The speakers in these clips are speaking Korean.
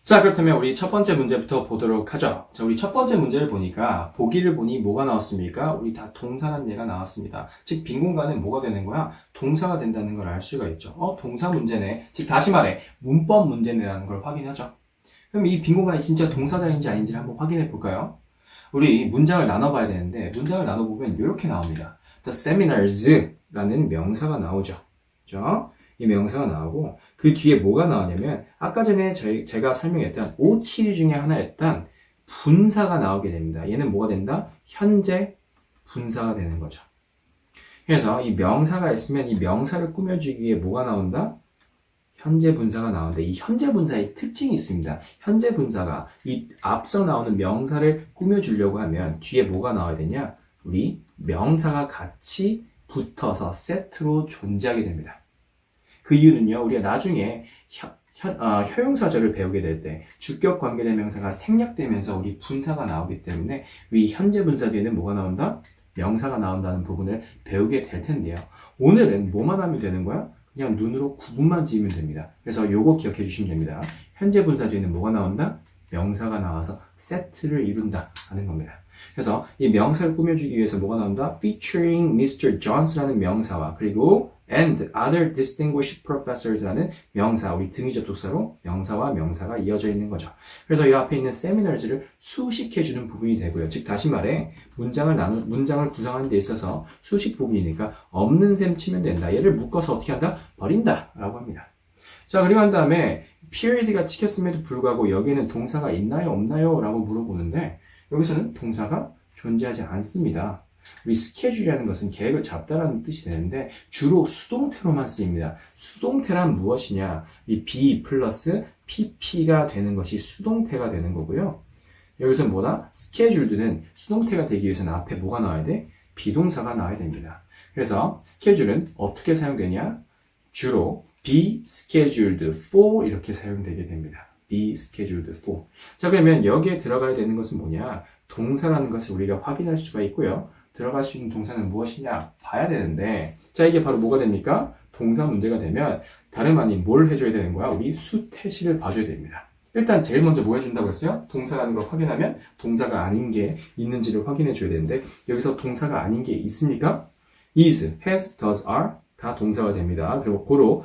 자, 그렇다면 우리 첫 번째 문제부터 보도록 하죠. 자, 우리 첫 번째 문제를 보니까 보기를 보니 뭐가 나왔습니까? 우리 다 동사란 예가 나왔습니다. 즉, 빈 공간은 뭐가 되는 거야? 동사가 된다는 걸 알 수가 있죠. 동사 문제네. 즉, 다시 말해, 문법 문제네라는 걸 확인하죠. 그럼 이 빈 공간이 진짜 동사자인지 아닌지를 한번 확인해 볼까요? 우리 문장을 나눠봐야 되는데, 문장을 나눠보면 이렇게 나옵니다. The seminars라는 명사가 나오죠. 그죠? 이 명사가 나오고 그 뒤에 뭐가 나오냐면 아까 전에 제가 설명했던 572 중에 하나였던 분사가 나오게 됩니다. 얘는 뭐가 된다? 현재 분사가 되는 거죠. 그래서 이 명사가 있으면 이 명사를 꾸며주기 위해 뭐가 나온다? 현재 분사가 나오는데 이 현재 분사의 특징이 있습니다. 현재 분사가 이 앞서 나오는 명사를 꾸며주려고 하면 뒤에 뭐가 나와야 되냐? 우리 명사가 같이 붙어서 세트로 존재하게 됩니다. 그 이유는요, 우리가 나중에 형용사절을 배우게 될 때 주격 관계대명사가 생략되면서 우리 분사가 나오기 때문에 이 현재 분사 뒤에는 뭐가 나온다? 명사가 나온다는 부분을 배우게 될 텐데요. 오늘은 뭐만 하면 되는 거야? 그냥 눈으로 구분만 지으면 됩니다. 그래서 요거 기억해 주시면 됩니다. 현재 분사 뒤에는 뭐가 나온다? 명사가 나와서 세트를 이룬다 하는 겁니다. 그래서 이 명사를 꾸며주기 위해서 뭐가 나온다? Featuring Mr. Johns라는 명사와 그리고 and other distinguished professors라는 명사, 우리 등위 접속사로 명사와 명사가 이어져 있는 거죠. 그래서 이 앞에 있는 seminars를 수식해주는 부분이 되고요. 즉 다시 말해 문장을 구성하는 데 있어서 수식 부분이니까 없는 셈 치면 된다. 얘를 묶어서 어떻게 한다? 버린다 라고 합니다. 자, 그리고 한 다음에 period가 찍혔음에도 불구하고 여기에는 동사가 있나요? 없나요? 라고 물어보는데 여기서는 동사가 존재하지 않습니다. 우리 스케줄이라는 것은 계획을 잡다라는 뜻이 되는데 주로 수동태로만 쓰입니다. 수동태란 무엇이냐? 이 be 플러스 pp가 되는 것이 수동태가 되는 거고요. 여기서 뭐다? scheduled는 수동태가 되기 위해서는 앞에 뭐가 나와야 돼? 비동사가 나와야 됩니다. 그래서 schedule은 어떻게 사용되냐? 주로 be scheduled for 이렇게 사용되게 됩니다. be scheduled for. 자, 그러면 여기에 들어가야 되는 것은 뭐냐? 동사라는 것을 우리가 확인할 수가 있고요. 들어갈 수 있는 동사는 무엇이냐? 봐야 되는데, 자, 이게 바로 뭐가 됩니까? 동사 문제가 되면 다름 아닌 뭘 해줘야 되는 거야? 우리 수태시를 봐줘야 됩니다. 일단 제일 먼저 뭐 해준다고 했어요? 동사라는 걸 확인하면 동사가 아닌 게 있는지를 확인해 줘야 되는데 여기서 동사가 아닌 게 있습니까? is, has, does, are 다 동사가 됩니다. 그리고 고로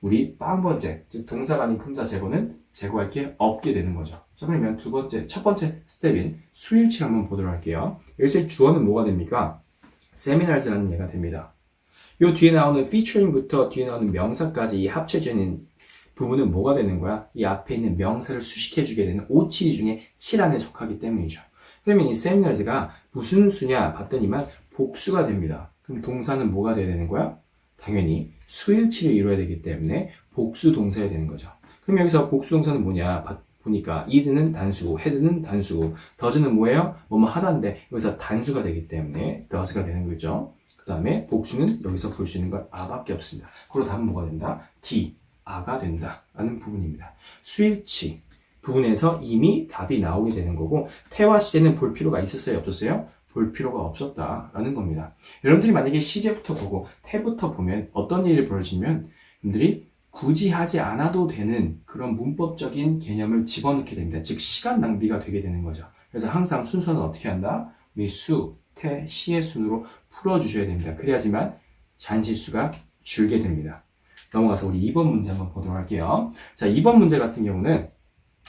우리 빵 번째, 즉 동사가 아닌 품사 제거할 게 없게 되는 거죠. 자, 그러면 첫 번째 스텝인 수일치를 한번 보도록 할게요. 여기서 주어는 뭐가 됩니까? seminars라는 예가 됩니다. 요 뒤에 나오는 featuring부터 뒤에 나오는 명사까지 이 합쳐져 있는 부분은 뭐가 되는 거야? 이 앞에 있는 명사를 수식해주게 되는 572 중에 7 안에 속하기 때문이죠. 그러면 이 seminars가 무슨 수냐 봤더니만 복수가 됩니다. 그럼 동사는 뭐가 돼야 되는 거야? 당연히 수일치를 이루어야 되기 때문에 복수 동사여야 되는 거죠. 그럼 여기서 복수 동사는 뭐냐? 보니까 is는 단수고 has는 단수고 does는 뭐예요? 뭐뭐 하다인데 여기서 단수가 되기 때문에 does가 되는 거죠. 그 다음에 복수는 여기서 볼 수 있는 건 a밖에 없습니다. 그리고 답은 뭐가 된다? d, a가 된다 라는 부분입니다. 수일치 부분에서 이미 답이 나오게 되는 거고 태와 시제는 볼 필요가 있었어요? 없었어요? 볼 필요가 없었다라는 겁니다. 여러분들이 만약에 시제부터 보고 태부터 보면 어떤 일이 벌어지면 여러분들이 굳이 하지 않아도 되는 그런 문법적인 개념을 집어넣게 됩니다. 즉 시간 낭비가 되게 되는 거죠. 그래서 항상 순서는 어떻게 한다? 우리 수, 태, 시의 순으로 풀어주셔야 됩니다. 그래야지만 잔실수가 줄게 됩니다. 넘어가서 우리 2번 문제 한번 보도록 할게요. 자, 2번 문제 같은 경우는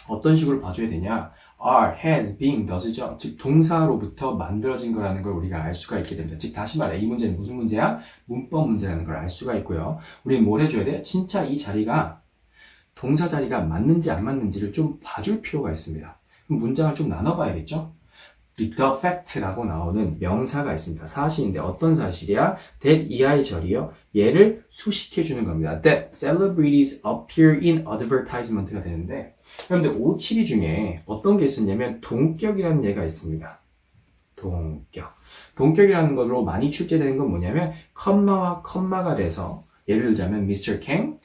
어떤 식으로 봐줘야 되냐? are, has, being, does죠. 즉 동사로부터 만들어진 거라는 걸 우리가 알 수가 있게 됩니다. 즉 다시 말해 이 문제는 무슨 문제야? 문법 문제라는 걸 알 수가 있고요. 우리는 뭘 해줘야 돼? 진짜 이 자리가 동사 자리가 맞는지 안 맞는지를 좀 봐줄 필요가 있습니다. 그럼 문장을 좀 나눠봐야겠죠? the fact라고 나오는 명사가 있습니다. 사실인데 어떤 사실이야? that 이하의절이요. 얘를 수식해주는 겁니다. that celebrities appear in advertisement가 되는데 그런데 572 중에 어떤 게 있었냐면 동격이라는 예가 있습니다. 동격이라는 것으로 많이 출제되는 건 뭐냐면 컴마와 컴마가 돼서 예를 들자면 Mr. Kang,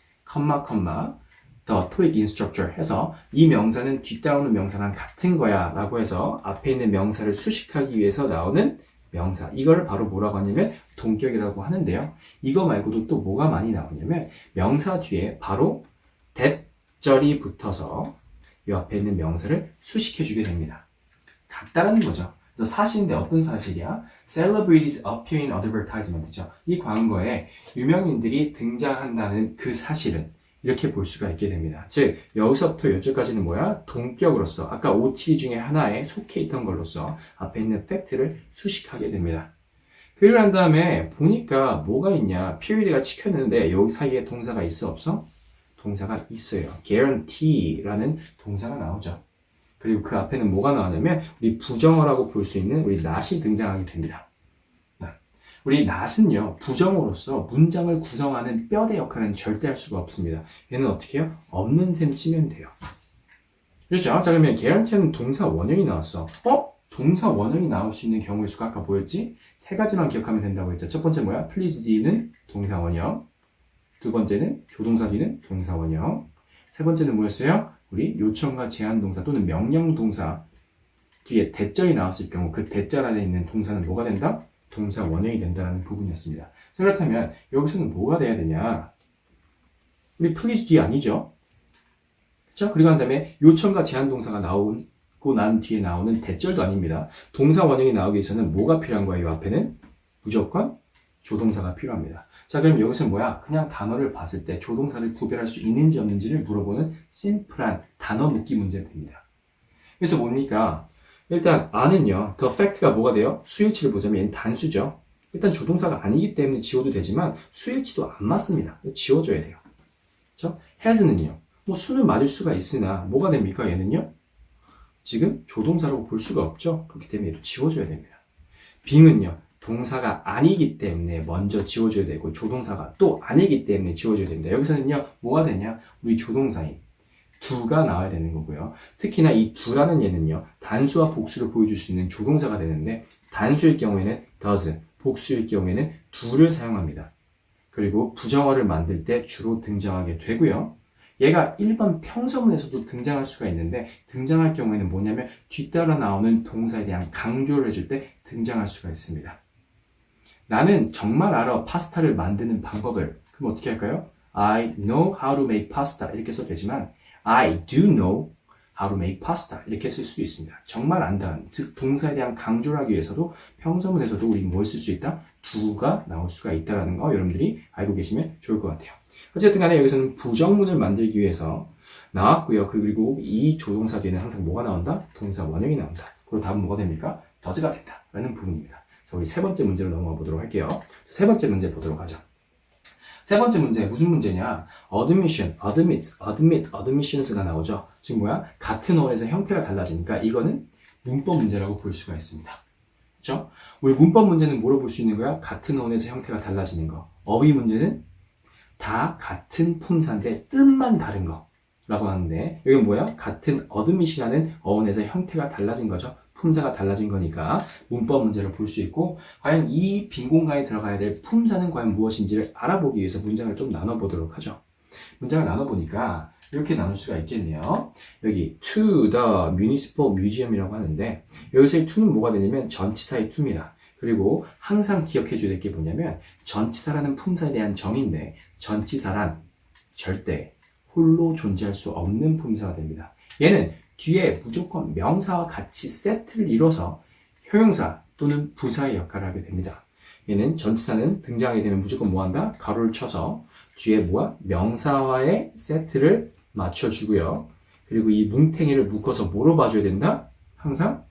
the TOEIC instructor 해서 이 명사는 뒤따오는 명사랑 같은 거야 라고 해서 앞에 있는 명사를 수식하기 위해서 나오는 명사 이걸 바로 뭐라고 하냐면 동격이라고 하는데요. 이거 말고도 또 뭐가 많이 나오냐면 명사 뒤에 바로 that절이 붙어서 이 앞에 있는 명사를 수식해주게 됩니다. 같다라는 거죠. 그래서 사실인데 어떤 사실이야? Celebrities appear in advertisement죠. 이 광고에 유명인들이 등장한다는 그 사실은 이렇게 볼 수가 있게 됩니다. 즉 여기서부터 이쪽까지는 뭐야? 동격으로서 아까 5, 7 중에 하나에 속해 있던 걸로서 앞에 있는 팩트를 수식하게 됩니다. 그리고 난 다음에 보니까 뭐가 있냐? period가 찍혔는데 여기 사이에 동사가 있어 없어? 동사가 있어요. guarantee라는 동사가 나오죠. 그리고 그 앞에는 뭐가 나오냐면 우리 부정어라고 볼 수 있는 우리 not이 등장하게 됩니다. 우리 not은요 부정어로서 문장을 구성하는 뼈대 역할은 절대 할 수가 없습니다. 얘는 어떻게 해요? 없는 셈 치면 돼요. 그렇죠? 자 그러면 guarantee는 동사 원형이 나왔어. 동사 원형이 나올 수 있는 경우의 수가 아까 뭐였지? 세 가지만 기억하면 된다고 했죠. 첫 번째 뭐야? please D는 동사 원형. 두 번째는 조동사 D는 동사 원형. 세 번째는 뭐였어요? 우리 요청과 제한 동사 또는 명령 동사 뒤에 대절이 나왔을 경우 그 대절 안에 있는 동사는 뭐가 된다? 동사 원형이 된다는 부분이었습니다. 그렇다면 여기서는 뭐가 돼야 되냐? 우리 please D 아니죠? 그렇죠? 그리고 한 다음에 요청과 제한 동사가 나오고 난 뒤에 나오는 대절도 아닙니다. 동사 원형이 나오기 위해서는 뭐가 필요한 거예요? 이 앞에는 무조건 조동사가 필요합니다. 자 그럼 여기서 뭐야? 그냥 단어를 봤을 때 조동사를 구별할 수 있는지 없는지를 물어보는 심플한 단어 묻기 문제입니다. 그래서 뭡니까? 일단 아는요. the fact가 뭐가 돼요? 수일치를 보자면 얘는 단수죠. 일단 조동사가 아니기 때문에 지워도 되지만 수일치도 안 맞습니다. 지워줘야 돼요. 그렇죠? has는요. 뭐 수는 맞을 수가 있으나 뭐가 됩니까? 얘는요. 지금 조동사라고 볼 수가 없죠. 그렇기 때문에 얘도 지워줘야 됩니다. being은요. 동사가 아니기 때문에 먼저 지워줘야 되고 조동사가 또 아니기 때문에 지워줘야 됩니다. 여기서는요. 뭐가 되냐? 우리 조동사인 do가 나와야 되는 거고요. 특히나 이 do라는 얘는요. 단수와 복수를 보여줄 수 있는 조동사가 되는데 단수일 경우에는 does, 복수일 경우에는 do를 사용합니다. 그리고 부정어를 만들 때 주로 등장하게 되고요. 얘가 일반 평서문에서도 등장할 수가 있는데 등장할 경우에는 뭐냐면 뒤따라 나오는 동사에 대한 강조를 해줄 때 등장할 수가 있습니다. 나는 정말 알아 파스타를 만드는 방법을. 그럼 어떻게 할까요? I know how to make pasta 이렇게 써도 되지만 I do know how to make pasta 이렇게 쓸 수도 있습니다. 정말 안다는 즉 동사에 대한 강조를 하기 위해서도 평서문에서도 우리 뭘 쓸 수 있다? do가 나올 수가 있다는 거 여러분들이 알고 계시면 좋을 것 같아요. 어쨌든 간에 여기서는 부정문을 만들기 위해서 나왔고요. 그리고 이 조동사 뒤에는 항상 뭐가 나온다? 동사 원형이 나온다. 그리고 답은 뭐가 됩니까? does가 된다 라는 부분입니다. 자, 우리 세 번째 문제로 넘어가 보도록 할게요. 세 번째 문제 보도록 하죠. 세 번째 문제 무슨 문제냐? admission, admissions가 나오죠. 지금 뭐야? 같은 어원에서 형태가 달라지니까 이거는 문법 문제라고 볼 수가 있습니다. 그렇죠? 우리 문법 문제는 뭐로 볼 수 있는 거야? 같은 어원에서 형태가 달라지는 거. 어휘 문제는 다 같은 품사인데 뜻만 다른 거라고 하는데 여기 뭐야? 같은 admission이라는 어원에서 형태가 달라진 거죠. 품사가 달라진 거니까 문법 문제를 볼 수 있고 과연 이 빈 공간에 들어가야 될 품사는 과연 무엇인지를 알아보기 위해서 문장을 좀 나눠보도록 하죠. 문장을 나눠보니까 이렇게 나눌 수가 있겠네요. 여기 to the municipal museum이라고 하는데 여기서의 to는 뭐가 되냐면 전치사의 to입니다. 그리고 항상 기억해 줘야 될 게 뭐냐면 전치사라는 품사에 대한 정의인데 전치사란 절대 홀로 존재할 수 없는 품사가 됩니다. 얘는 뒤에 무조건 명사와 같이 세트를 이뤄서 효용사 또는 부사의 역할을 하게 됩니다. 얘는 전치사는 등장하게 되면 무조건 뭐한다? 가로를 쳐서 뒤에 뭐야? 명사와의 세트를 맞춰주고요. 그리고 이 뭉탱이를 묶어서 뭐로 봐줘야 된다? 항상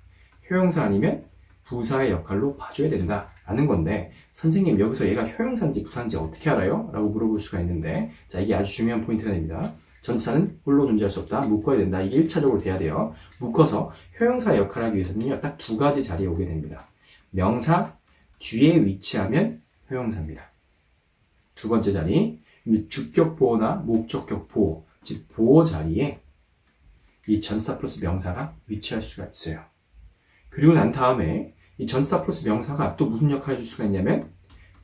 효용사 아니면 부사의 역할로 봐줘야 된다 라는 건데 선생님 여기서 얘가 효용사인지 부사인지 어떻게 알아요? 라고 물어볼 수가 있는데 자 이게 아주 중요한 포인트가 됩니다. 전치사는 홀로 존재할 수 없다. 묶어야 된다. 이게 1차적으로 돼야 돼요. 묶어서 효용사의 역할을 하기 위해서는요. 딱 두 가지 자리에 오게 됩니다. 명사 뒤에 위치하면 효용사입니다. 두 번째 자리 주격 보호나 목적격 보호 즉 보호 자리에 이 전치사 플러스 명사가 위치할 수가 있어요. 그리고 난 다음에 이 전치사 플러스 명사가 또 무슨 역할을 해줄 수가 있냐면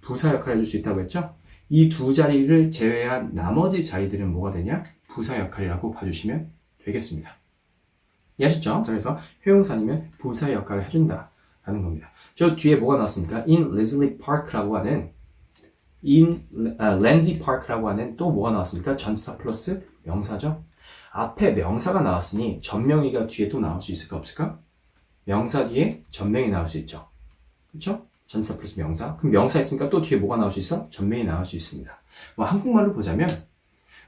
부사 역할을 해줄 수 있다고 했죠. 이 두 자리를 제외한 나머지 자리들은 뭐가 되냐? 부사 역할이라고 봐주시면 되겠습니다. 이해하셨죠? 자, 그래서 효용사니면 부사 역할을 해준다 라는 겁니다. 저 뒤에 뭐가 나왔습니까? In Leslie Park라고 하는 Lenzie Park라고 하는 또 뭐가 나왔습니까? 전치사 플러스 명사죠. 앞에 명사가 나왔으니 전명의가 뒤에 또 나올 수 있을까 없을까? 명사 뒤에 전명이 나올 수 있죠. 그렇죠? 전치사 플러스 명사. 그럼 명사 있으니까 또 뒤에 뭐가 나올 수 있어? 전명이 나올 수 있습니다. 뭐 한국말로 보자면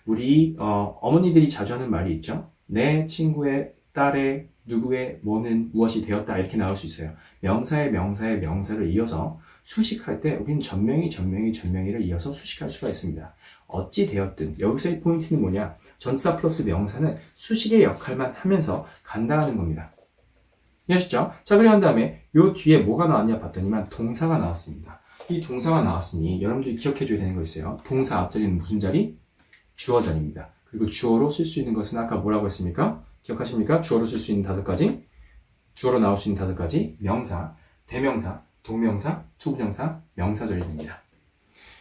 우리 어머니들이 자주 하는 말이 있죠. 내 친구의 딸의 누구의 뭐는 무엇이 되었다 이렇게 나올 수 있어요. 명사의 명사를 이어서 수식할 때 우리는 전명의를 이어서 수식할 수가 있습니다. 어찌 되었든 여기서의 포인트는 뭐냐? 전치사 플러스 명사는 수식의 역할만 하면서 간다라는 겁니다. 이해하셨죠? 자, 그리고 한 다음에 요 뒤에 뭐가 나왔냐 봤더니만 동사가 나왔습니다. 이 동사가 나왔으니 여러분들이 기억해줘야 되는 거 있어요. 동사 앞자리는 무슨 자리? 주어 자리입니다. 그리고 주어로 쓸 수 있는 것은 아까 뭐라고 했습니까? 기억하십니까? 주어로 쓸 수 있는 5가지, 주어로 나올 수 있는 5가지, 명사, 대명사, 동명사, 투부정사, 명사절입니다.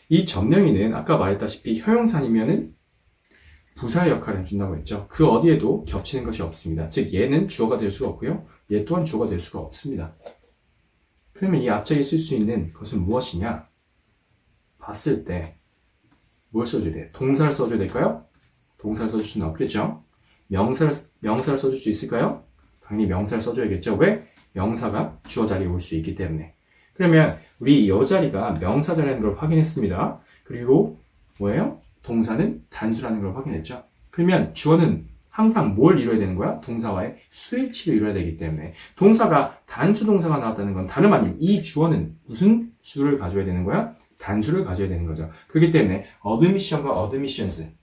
이 전명의는 아까 말했다시피 형용사 아니면은 부사의 역할을 해준다고 했죠. 그 어디에도 겹치는 것이 없습니다. 즉 얘는 주어가 될 수가 없고요. 얘 또한 주어가 될 수가 없습니다. 그러면 이 앞자리에 쓸 수 있는 것은 무엇이냐? 봤을 때 뭘 써줘야 돼? 동사를 써줘야 될까요? 동사를 써줄 수는 없겠죠. 명사를 써줄 수 있을까요? 당연히 명사를 써줘야겠죠. 왜? 명사가 주어 자리에 올 수 있기 때문에. 그러면 우리 이 자리가 명사 자리라는 걸 확인했습니다. 그리고 뭐예요? 동사는 단수라는 걸 확인했죠. 그러면 주어는 항상 뭘 이뤄야 되는 거야? 동사와의 수일치를 이뤄야 되기 때문에 동사가 단수 동사가 나왔다는 건 다름 아닌 이 주어는 무슨 수를 가져야 되는 거야? 단수를 가져야 되는 거죠. 그렇기 때문에 admission과 admissions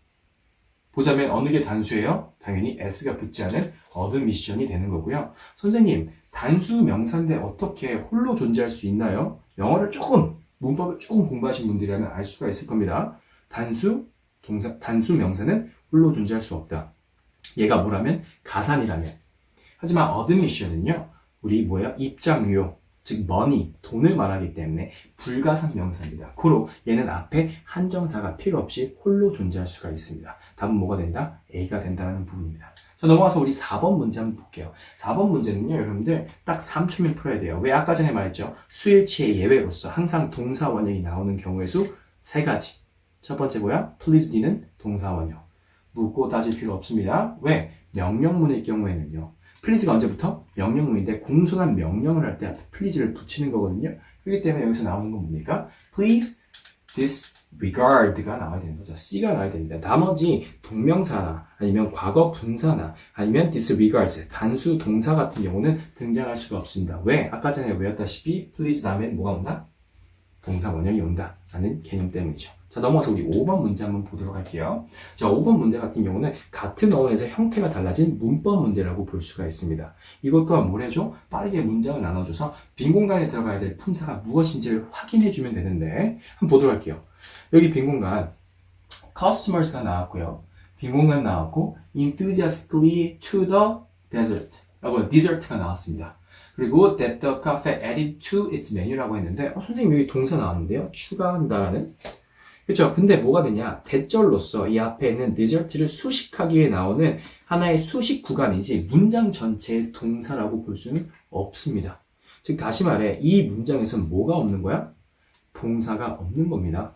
보자면 어느 게 단수예요? 당연히 s가 붙지 않은 admission이 되는 거고요. 선생님, 단수 명사인데 어떻게 홀로 존재할 수 있나요? 영어를 문법을 조금 공부하신 분들이라면 알 수가 있을 겁니다. 단수 명사는 홀로 존재할 수 없다. 얘가 뭐라면? 가산이라면. 하지만 admission은요, 우리 입장료, 즉 money, 돈을 말하기 때문에 불가산 명사입니다. 고로 얘는 앞에 한정사가 필요 없이 홀로 존재할 수가 있습니다. 답은 뭐가 된다? A가 된다는 부분입니다. 자, 넘어가서 우리 4번 문제 한번 볼게요. 4번 문제는요, 여러분들 딱 3초면 풀어야 돼요. 왜? 아까 전에 말했죠. 수일치의 예외로서 항상 동사 원형이 나오는 경우의 수 3가지. 첫 번째 뭐야? please D는 동사 원형. 묻고 따질 필요 없습니다. 왜? 명령문일 경우에는요. please가 언제부터? 명령문인데 공손한 명령을 할 때 앞에 please를 붙이는 거거든요. 그렇기 때문에 여기서 나오는 건 뭡니까? please disregard가 나와야 되는 거죠. C가 나와야 됩니다. 나머지 동명사나 아니면 과거 분사나 아니면 disregards 단수 동사 같은 경우는 등장할 수가 없습니다. 왜? 아까 전에 외웠다시피 please 다음에 뭐가 온다? 동사 원형이 온다 라는 개념 때문이죠. 자, 넘어가서 우리 5번 문제 한번 보도록 할게요. 자, 5번 문제 같은 경우는 같은 어원에서 형태가 달라진 문법 문제라고 볼 수가 있습니다. 이것 또한 뭘 해줘? 빠르게 문장을 나눠줘서 빈 공간에 들어가야 될 품사가 무엇인지를 확인해주면 되는데 한번 보도록 할게요. 여기 빈 공간 customers가 나왔고요. 빈 공간 나왔고 enthusiastically to the desert가 나왔습니다. 그리고 that the cafe added to its menu라고 했는데 선생님 여기 동사 나왔는데요. 추가한다라는 그렇죠. 근데 뭐가 되냐? 대절로서 이 앞에 있는 desert를 수식하기 위해 나오는 하나의 수식 구간이지 문장 전체의 동사라고 볼 수는 없습니다. 즉 다시 말해 이 문장에서는 뭐가 없는 거야? 동사가 없는 겁니다.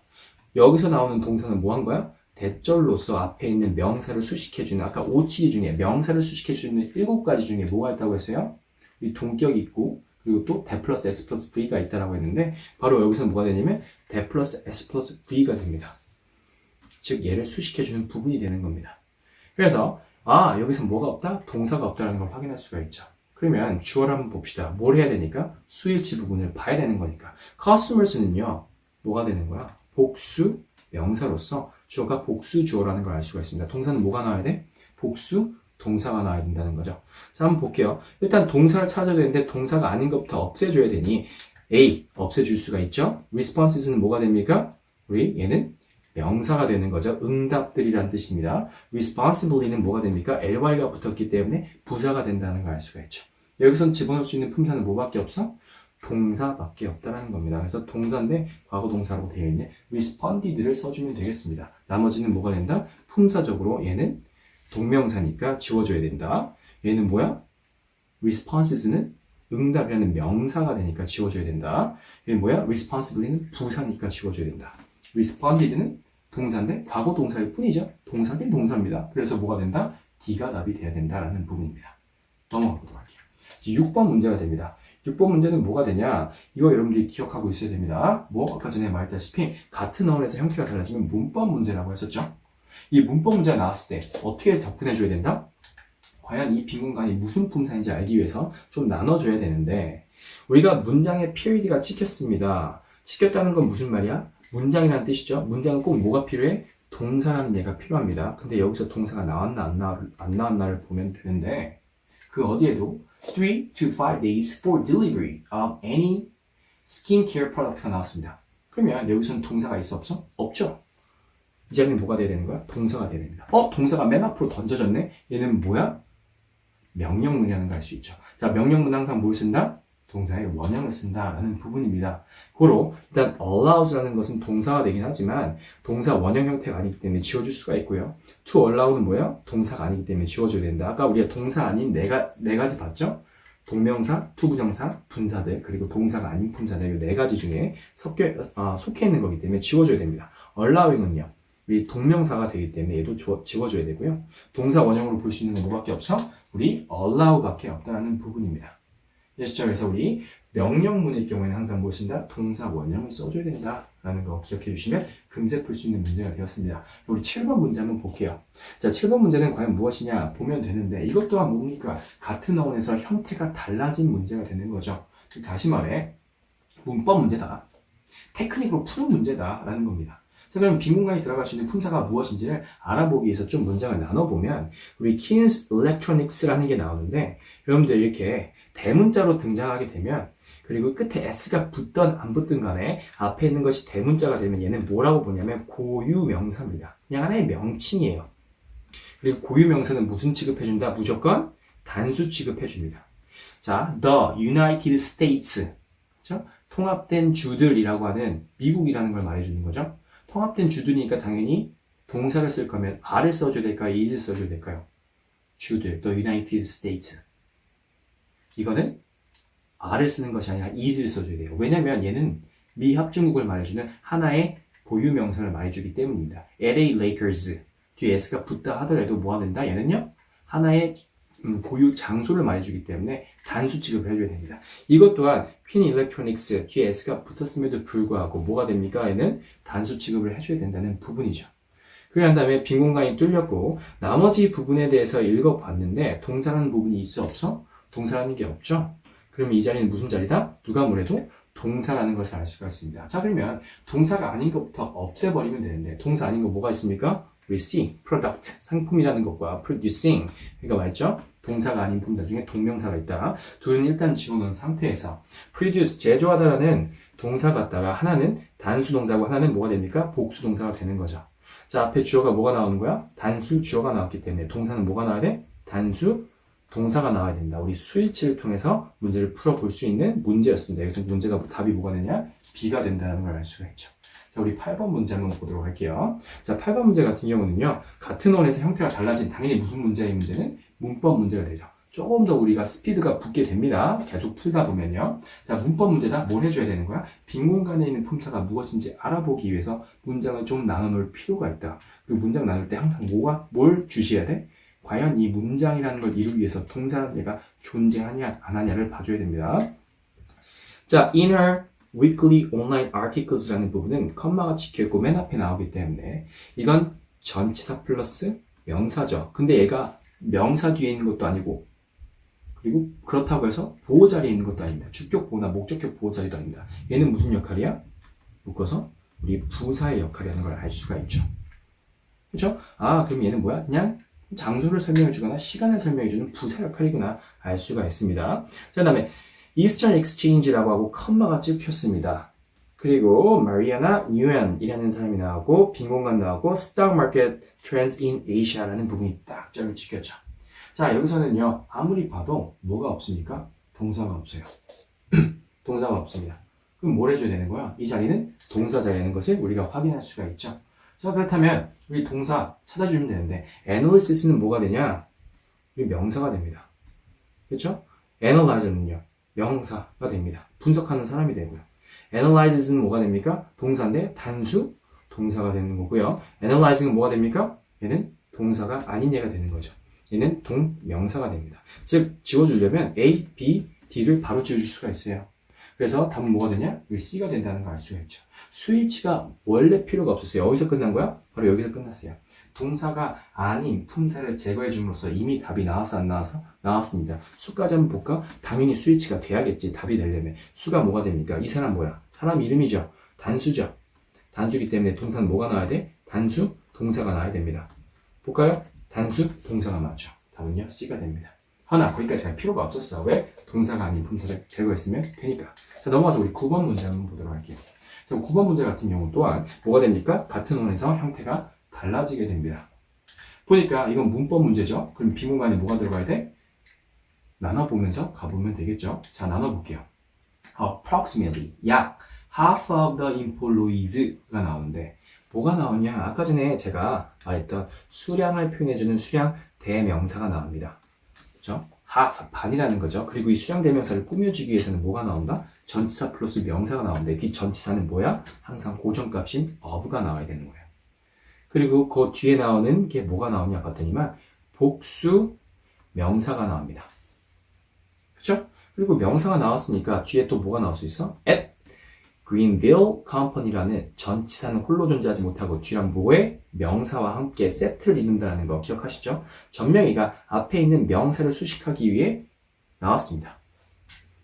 여기서 나오는 동사는 뭐 한 거야? 대절로서 앞에 있는 명사를 수식해주는 아까 5치기 중에 명사를 수식해주는 7가지 중에 뭐가 있다고 했어요? 이 동격이 있고 그리고 또 대 플러스 s 플러스 v가 있다라고 했는데 바로 여기서 뭐가 되냐면 대 플러스 s 플러스 v가 됩니다. 즉 얘를 수식해주는 부분이 되는 겁니다. 그래서 여기서 뭐가 없다? 동사가 없다라는 걸 확인할 수가 있죠. 그러면 주어를 한번 봅시다. 뭘 해야 되니까? 수일치 부분을 봐야 되는 거니까. customers는요 뭐가 되는 거야? 복수 명사로서 주어가 복수 주어라는 걸 알 수가 있습니다. 동사는 뭐가 나와야 돼? 복수 동사가 나와야 된다는 거죠. 자, 한번 볼게요. 일단 동사를 찾아야 되는데 동사가 아닌 것부터 없애줘야 되니 A, 없애줄 수가 있죠. responses는 뭐가 됩니까? 우리 얘는 명사가 되는 거죠. 응답들이란 뜻입니다. responsibly는 뭐가 됩니까? ly가 붙었기 때문에 부사가 된다는 걸 알 수가 있죠. 여기선 집어넣을 수 있는 품사는 뭐밖에 없어? 동사밖에 없다는 겁니다. 그래서 동사인데 과거 동사라고 되어 있는 responded를 써주면 되겠습니다. 나머지는 뭐가 된다? 품사적으로 얘는 동명사니까 지워줘야 된다. 얘는 뭐야? responses는 응답이라는 명사가 되니까 지워줘야 된다. 얘는 뭐야? responsibly는 부사니까 지워줘야 된다. responded는 동사인데 과거 동사일 뿐이죠. 동사긴 동사입니다. 그래서 뭐가 된다? D가 답이 돼야 된다라는 부분입니다. 넘어가 보도록 할게요. 6번 문제가 됩니다. 6번 문제는 뭐가 되냐? 이거 여러분들이 기억하고 있어야 됩니다. 뭐 아까 전에 말했다시피 같은 어원에서 형태가 달라지면 문법 문제라고 했었죠. 이 문법 문제가 나왔을 때 어떻게 접근해줘야 된다? 과연 이 빈 공간이 무슨 품사인지 알기 위해서 좀 나눠줘야 되는데 우리가 문장에 POD가 찍혔습니다. 찍혔다는 건 무슨 말이야? 문장이라는 뜻이죠. 문장은 꼭 뭐가 필요해? 동사라는 얘가 필요합니다. 근데 여기서 동사가 나왔나 안 나왔나를 보면 되는데 그 어디에도 3 to 5 days for delivery of any skincare product가 나왔습니다. 그러면 여기서는 동사가 있어 없어? 없죠. 이 자리는 뭐가 돼야 되는 거야? 동사가 돼야 됩니다. 동사가 맨 앞으로 던져졌네? 얘는 뭐야? 명령문이라는 걸 알 수 있죠. 자, 명령문 항상 뭘 쓴다? 동사의 원형을 쓴다라는 부분입니다. 고로 일단 allows라는 것은 동사가 되긴 하지만 동사 원형 형태가 아니기 때문에 지워줄 수가 있고요. to allow는 뭐예요? 동사가 아니기 때문에 지워줘야 된다. 아까 우리가 동사 아닌 네 가지 봤죠? 동명사, 투부정사, 분사들, 그리고 동사가 아닌 품사들 이 네 가지 중에 속해 있는 거기 때문에 지워줘야 됩니다. allowing은요. 우리 동명사가 되기 때문에 얘도 지워줘야 되고요. 동사 원형으로 볼 수 있는 건 뭐밖에 없어? 우리 allow밖에 없다는 부분입니다. 그래서 우리 명령문의 경우에는 항상 뭘 쓴다? 동사 원형을 써줘야 된다라는 거 기억해 주시면 금세 풀 수 있는 문제가 되었습니다. 우리 7번 문제 한번 볼게요. 자, 7번 문제는 과연 무엇이냐 보면 되는데 이것 또한 뭡니까? 같은 어원에서 형태가 달라진 문제가 되는 거죠. 다시 말해 문법 문제다. 테크닉으로 푸는 문제다라는 겁니다. 자, 그럼 빈 공간에 들어갈 수 있는 품사가 무엇인지를 알아보기 위해서 좀 문장을 나눠보면 우리 King's Electronics라는 게 나오는데 여러분들 이렇게 대문자로 등장하게 되면 그리고 끝에 S가 붙든 안 붙든 간에 앞에 있는 것이 대문자가 되면 얘는 뭐라고 보냐면 고유명사입니다. 그냥 하나의 명칭이에요. 그리고 고유명사는 무슨 취급해준다? 무조건 단수 취급해줍니다. 자, The United States. 그렇죠? 통합된 주들이라고 하는 미국이라는 걸 말해주는 거죠. 통합된 주들이니까 당연히 동사를 쓸 거면 R을 써줘야 될까요? Is 써줘야 될까요? 주들, The United States. 이거는 R을 쓰는 것이 아니라 is를 써줘야 돼요. 왜냐면 얘는 미 합중국을 말해주는 하나의 고유명사를 말해주기 때문입니다. LA Lakers 뒤에 S가 붙다 하더라도 뭐가 된다? 얘는요 하나의 고유 장소를 말해주기 때문에 단수 취급을 해줘야 됩니다. 이것 또한 Queen Electronics 뒤에 S가 붙었음에도 불구하고 뭐가 됩니까? 얘는 단수 취급을 해줘야 된다는 부분이죠. 그런 다음에 빈 공간이 뚫렸고 나머지 부분에 대해서 읽어봤는데 동사라는 부분이 있어 없어? 동사라는 게 없죠? 그러면 이 자리는 무슨 자리다? 누가 뭐래도 동사라는 것을 알 수가 있습니다. 자, 그러면 동사가 아닌 것부터 없애버리면 되는데 동사 아닌 거 뭐가 있습니까? 우리 C, product, 상품이라는 것과 producing, 이거 맞죠? 동사가 아닌 품사 중에 동명사가 있다. 둘은 일단 집어넣은 상태에서 produce, 제조하다라는 동사 같다가 하나는 단수 동사고 하나는 뭐가 됩니까? 복수 동사가 되는 거죠. 자, 앞에 주어가 뭐가 나오는 거야? 단수 주어가 나왔기 때문에 동사는 뭐가 나와야 돼? 단수 동사가 나와야 된다. 우리 수일치를 통해서 문제를 풀어볼 수 있는 문제였습니다. 여기서 문제가 답이 뭐가 되냐? B가 된다는 걸 알 수가 있죠. 자, 우리 8번 문제 한번 보도록 할게요. 자, 8번 문제 같은 경우는요. 같은 원에서 형태가 달라진 당연히 무슨 문제의 문제는 문법 문제가 되죠. 조금 더 우리가 스피드가 붙게 됩니다. 계속 풀다 보면요. 자, 문법 문제다. 뭘 해줘야 되는 거야? 빈 공간에 있는 품사가 무엇인지 알아보기 위해서 문장을 좀 나눠놓을 필요가 있다. 그리고 문장 나눌 때 항상 뭘 주시해야 돼? 과연 이 문장이라는 걸 이루기 위해서 동사라는 얘가 존재하냐 안 하냐를 봐줘야 됩니다. 자, inner weekly online articles라는 부분은 컴마가 찍혀있고 맨 앞에 나오기 때문에 이건 전치사 플러스 명사죠. 근데 얘가 명사 뒤에 있는 것도 아니고 그리고 그렇다고 해서 보호 자리에 있는 것도 아닙니다. 주격 보호나 목적격 보호 자리도 아닙니다. 얘는 무슨 역할이야? 묶어서 우리 부사의 역할이라는 걸 알 수가 있죠. 그렇죠? 아, 그럼 얘는 뭐야? 그냥 장소를 설명해 주거나 시간을 설명해 주는 부사 역할이구나 알 수가 있습니다. 자, 그 다음에 Eastern Exchange라고 하고 컴마가 찍혔습니다. 그리고 마리아나 뉴엔이라는 사람이 나오고 빈 공간 나오고 Stock Market Trends in Asia라는 부분이 딱 점을 찍혔죠. 자, 여기서는요 아무리 봐도 뭐가 없습니까? 동사가 없어요. 동사가 없습니다. 그럼 뭘 해줘야 되는 거야? 이 자리는 동사 자리라는 것을 우리가 확인할 수가 있죠. 자, 그렇다면 우리 동사 찾아주면 되는데 analysis는 뭐가 되냐? 우리 명사가 됩니다. 그렇죠? analyze는요 명사가 됩니다. 분석하는 사람이 되고요. analyzes는 뭐가 됩니까? 동사인데 단수 동사가 되는 거고요. analyzing은 뭐가 됩니까? 얘는 동사가 아닌 얘가 되는 거죠. 얘는 동명사가 됩니다. 즉 지워주려면 A, B, D를 바로 지워줄 수가 있어요. 그래서 답은 뭐가 되냐? 이 C가 된다는 걸 알 수가 있죠. 스위치가 원래 필요가 없었어요. 어디서 끝난 거야? 바로 여기서 끝났어요. 동사가 아닌 품사를 제거해 줌으로써 이미 답이 나왔어 안 나왔어? 나왔습니다. 수까지 한번 볼까? 당연히 스위치가 돼야겠지. 답이 되려면. 수가 뭐가 됩니까? 이 사람 뭐야? 사람 이름이죠. 단수죠. 단수기 때문에 동사는 뭐가 나와야 돼? 단수 동사가 나와야 됩니다. 볼까요? 단수 동사가 나왔죠. 답은요 C가 됩니다. 허나 거기까지 갈 필요가 없었어. 왜? 동사가 아닌 품사를 제거했으면 되니까. 자, 넘어가서 우리 9번 문제 한번 보도록 할게요. 자, 9번 문제 같은 경우 또한 뭐가 됩니까? 같은 원에서 형태가 달라지게 됩니다. 보니까 이건 문법 문제죠. 그럼 비문간에 뭐가 들어가야 돼? 나눠보면서 가보면 되겠죠. 자, 나눠볼게요. approximately, 약 half of the employees가 나오는데 뭐가 나오냐? 아까 전에 제가 말했던 수량을 표현해주는 수량 대명사가 나옵니다. 그죠? half, 반이라는 거죠. 그리고 이 수량 대명사를 꾸며주기 위해서는 뭐가 나온다? 전치사 플러스 명사가 나오는데 그 전치사는 뭐야? 항상 고정값인 of가 나와야 되는 거예요. 그리고 그 뒤에 나오는 게 뭐가 나오냐 봤더니만 복수 명사가 나옵니다. 그쵸? 그리고 명사가 나왔으니까 뒤에 또 뭐가 나올 수 있어? at Greenville Company라는 전치사는 홀로 존재하지 못하고 뒤란 뭐에 명사와 함께 세트를 이룬다는 거 기억하시죠? 전명의가 앞에 있는 명사를 수식하기 위해 나왔습니다.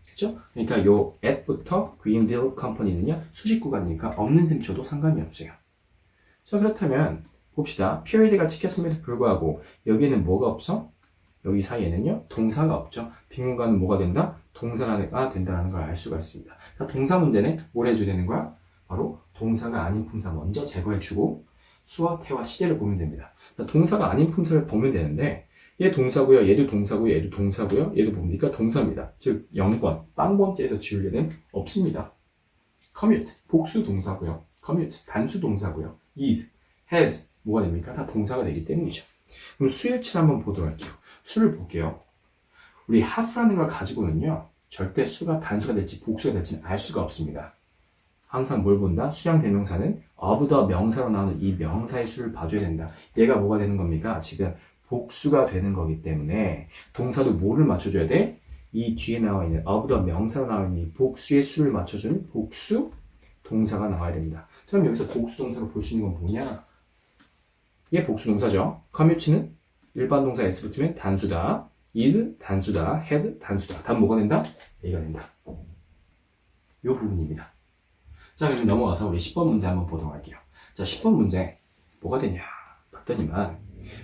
그렇죠? 그러니까 요 at부터 Greenville Company는요 수식 구간이니까 없는 셈 쳐도 상관이 없어요. 자, 그렇다면 봅시다. period가 찍혔음에도 불구하고 여기에는 뭐가 없어? 여기 사이에는요 동사가 없죠. 빈 공간은 뭐가 된다? 동사가 된다는 걸 알 수가 있습니다. 자, 동사 문제는 뭘 해줘야 되는 거야? 바로 동사가 아닌 품사 먼저 제거해주고 수와 태와 시제를 보면 됩니다. 자, 동사가 아닌 품사를 보면 되는데 얘 동사고요, 얘도 동사고요, 얘도 동사고요, 얘도 뭡니까? 동사입니다. 즉 0번, 빵번째에서 지울 일은 없습니다. commute, 복수 동사고요. commute, 단수 동사고요. is, has, 뭐가 됩니까? 다 동사가 되기 때문이죠. 그럼 수일치를 한번 보도록 할게요. 수를 볼게요. 우리 half라는 걸 가지고는요 절대 수가 단수가 될지 복수가 될지는 알 수가 없습니다. 항상 뭘 본다? 수량 대명사는 of the 명사로 나오는 이 명사의 수를 봐줘야 된다. 얘가 뭐가 되는 겁니까? 지금 복수가 되는 거기 때문에 동사도 뭐를 맞춰줘야 돼? 이 뒤에 나와 있는 of the 명사로 나와 있는 이 복수의 수를 맞춰주는 복수 동사가 나와야 됩니다. 그럼 여기서 복수 동사로 볼 수 있는 건 뭐냐? 얘 복수 동사죠. commute는 일반 동사 s 붙으면 단수다. is 단수다. has 단수다. 답은 뭐가 된다? A가 된다. 요 부분입니다. 자, 그럼 넘어가서 우리 10번 문제 한번 보도록 할게요. 자, 10번 문제 뭐가 되냐 봤더니만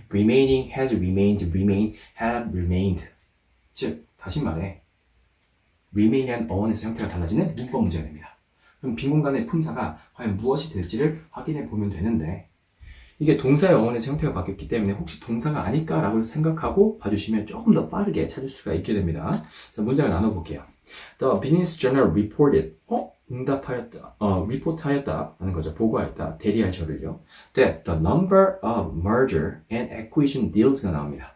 remaining, has remained, remain, have remained. 즉 다시 말해 remain이라는 어원에서 형태가 달라지는 문법 문제가 됩니다. 그럼 빈 공간의 품사가 과연 무엇이 될지를 확인해 보면 되는데 이게 동사의 어원에서 형태가 바뀌었기 때문에 혹시 동사가 아닐까라고 생각하고 봐주시면 조금 더 빠르게 찾을 수가 있게 됩니다. 자, 문장을 나눠볼게요. The Business Journal reported, 응답하였다, 리포트하였다 하는 거죠. 보고하였다, 대리할 저를요. That the number of merger and acquisition deals가 나옵니다.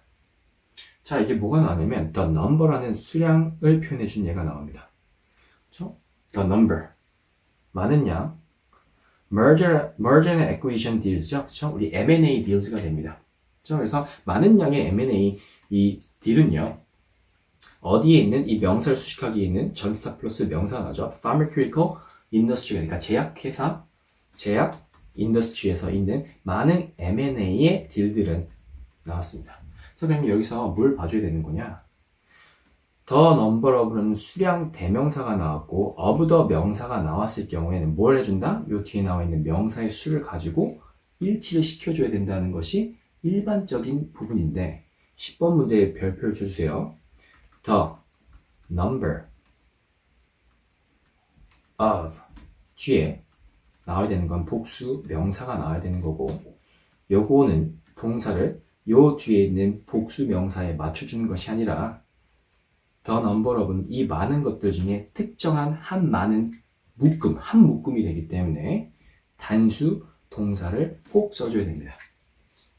자, 이게 뭐가 나오냐면 the number라는 수량을 표현해준 얘가 나옵니다. 그렇죠? The number, 많은 양, merger and acquisition deals죠. 그렇죠? 우리 M&A deals가 됩니다. 그렇죠? 그래서 많은 양의 M&A 이 딜은요. 어디에 있는 이 명사를 수식하기에 있는 전치사 플러스 명사가 나죠. Pharmaceutical Industry, 그러니까 제약회사, 제약 인더스트리에서 있는 많은 M&A의 딜들은 나왔습니다. 자, 그럼 여기서 뭘 봐줘야 되는 거냐? The number of는 수량 대명사가 나왔고 of the 명사가 나왔을 경우에는 뭘 해준다? 요 뒤에 나와 있는 명사의 수를 가지고 일치를 시켜줘야 된다는 것이 일반적인 부분인데 10번 문제에 별표를 쳐주세요. The number of 뒤에 나와야 되는 건 복수 명사가 나와야 되는 거고 요거는 동사를 요 뒤에 있는 복수 명사에 맞춰주는 것이 아니라 The number of는 이 많은 것들 중에 특정한 한 많은 묶음, 한 묶음이 되기 때문에 단수 동사를 꼭 써줘야 됩니다.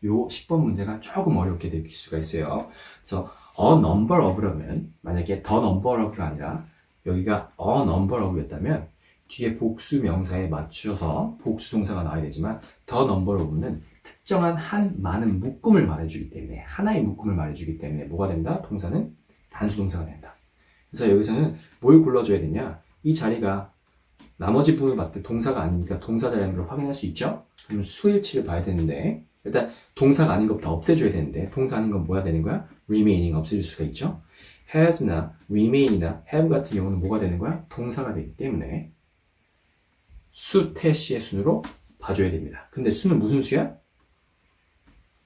요 10번 문제가 조금 어렵게 될 수가 있어요. 그래서 a number of라면 만약에 the number of가 아니라 여기가 a number of였다면 뒤에 복수 명사에 맞춰서 복수 동사가 나와야 되지만 the number of는 특정한 한 많은 묶음을 말해주기 때문에 하나의 묶음을 말해주기 때문에 뭐가 된다? 동사는 단수 동사가 된다. 그래서 여기서는 뭘 골라줘야 되냐? 이 자리가 나머지 부분을 봤을 때 동사가 아니니까 동사 자리라는 걸 확인할 수 있죠? 그럼 수일치를 봐야 되는데 일단 동사가 아닌 것부터 없애줘야 되는데 동사 아닌 건 뭐야 되는 거야? remaining 없애줄 수가 있죠? has나 remain이나 have 같은 경우는 뭐가 되는 거야? 동사가 되기 때문에 수, 태, 시의 순으로 봐줘야 됩니다. 근데 수는 무슨 수야?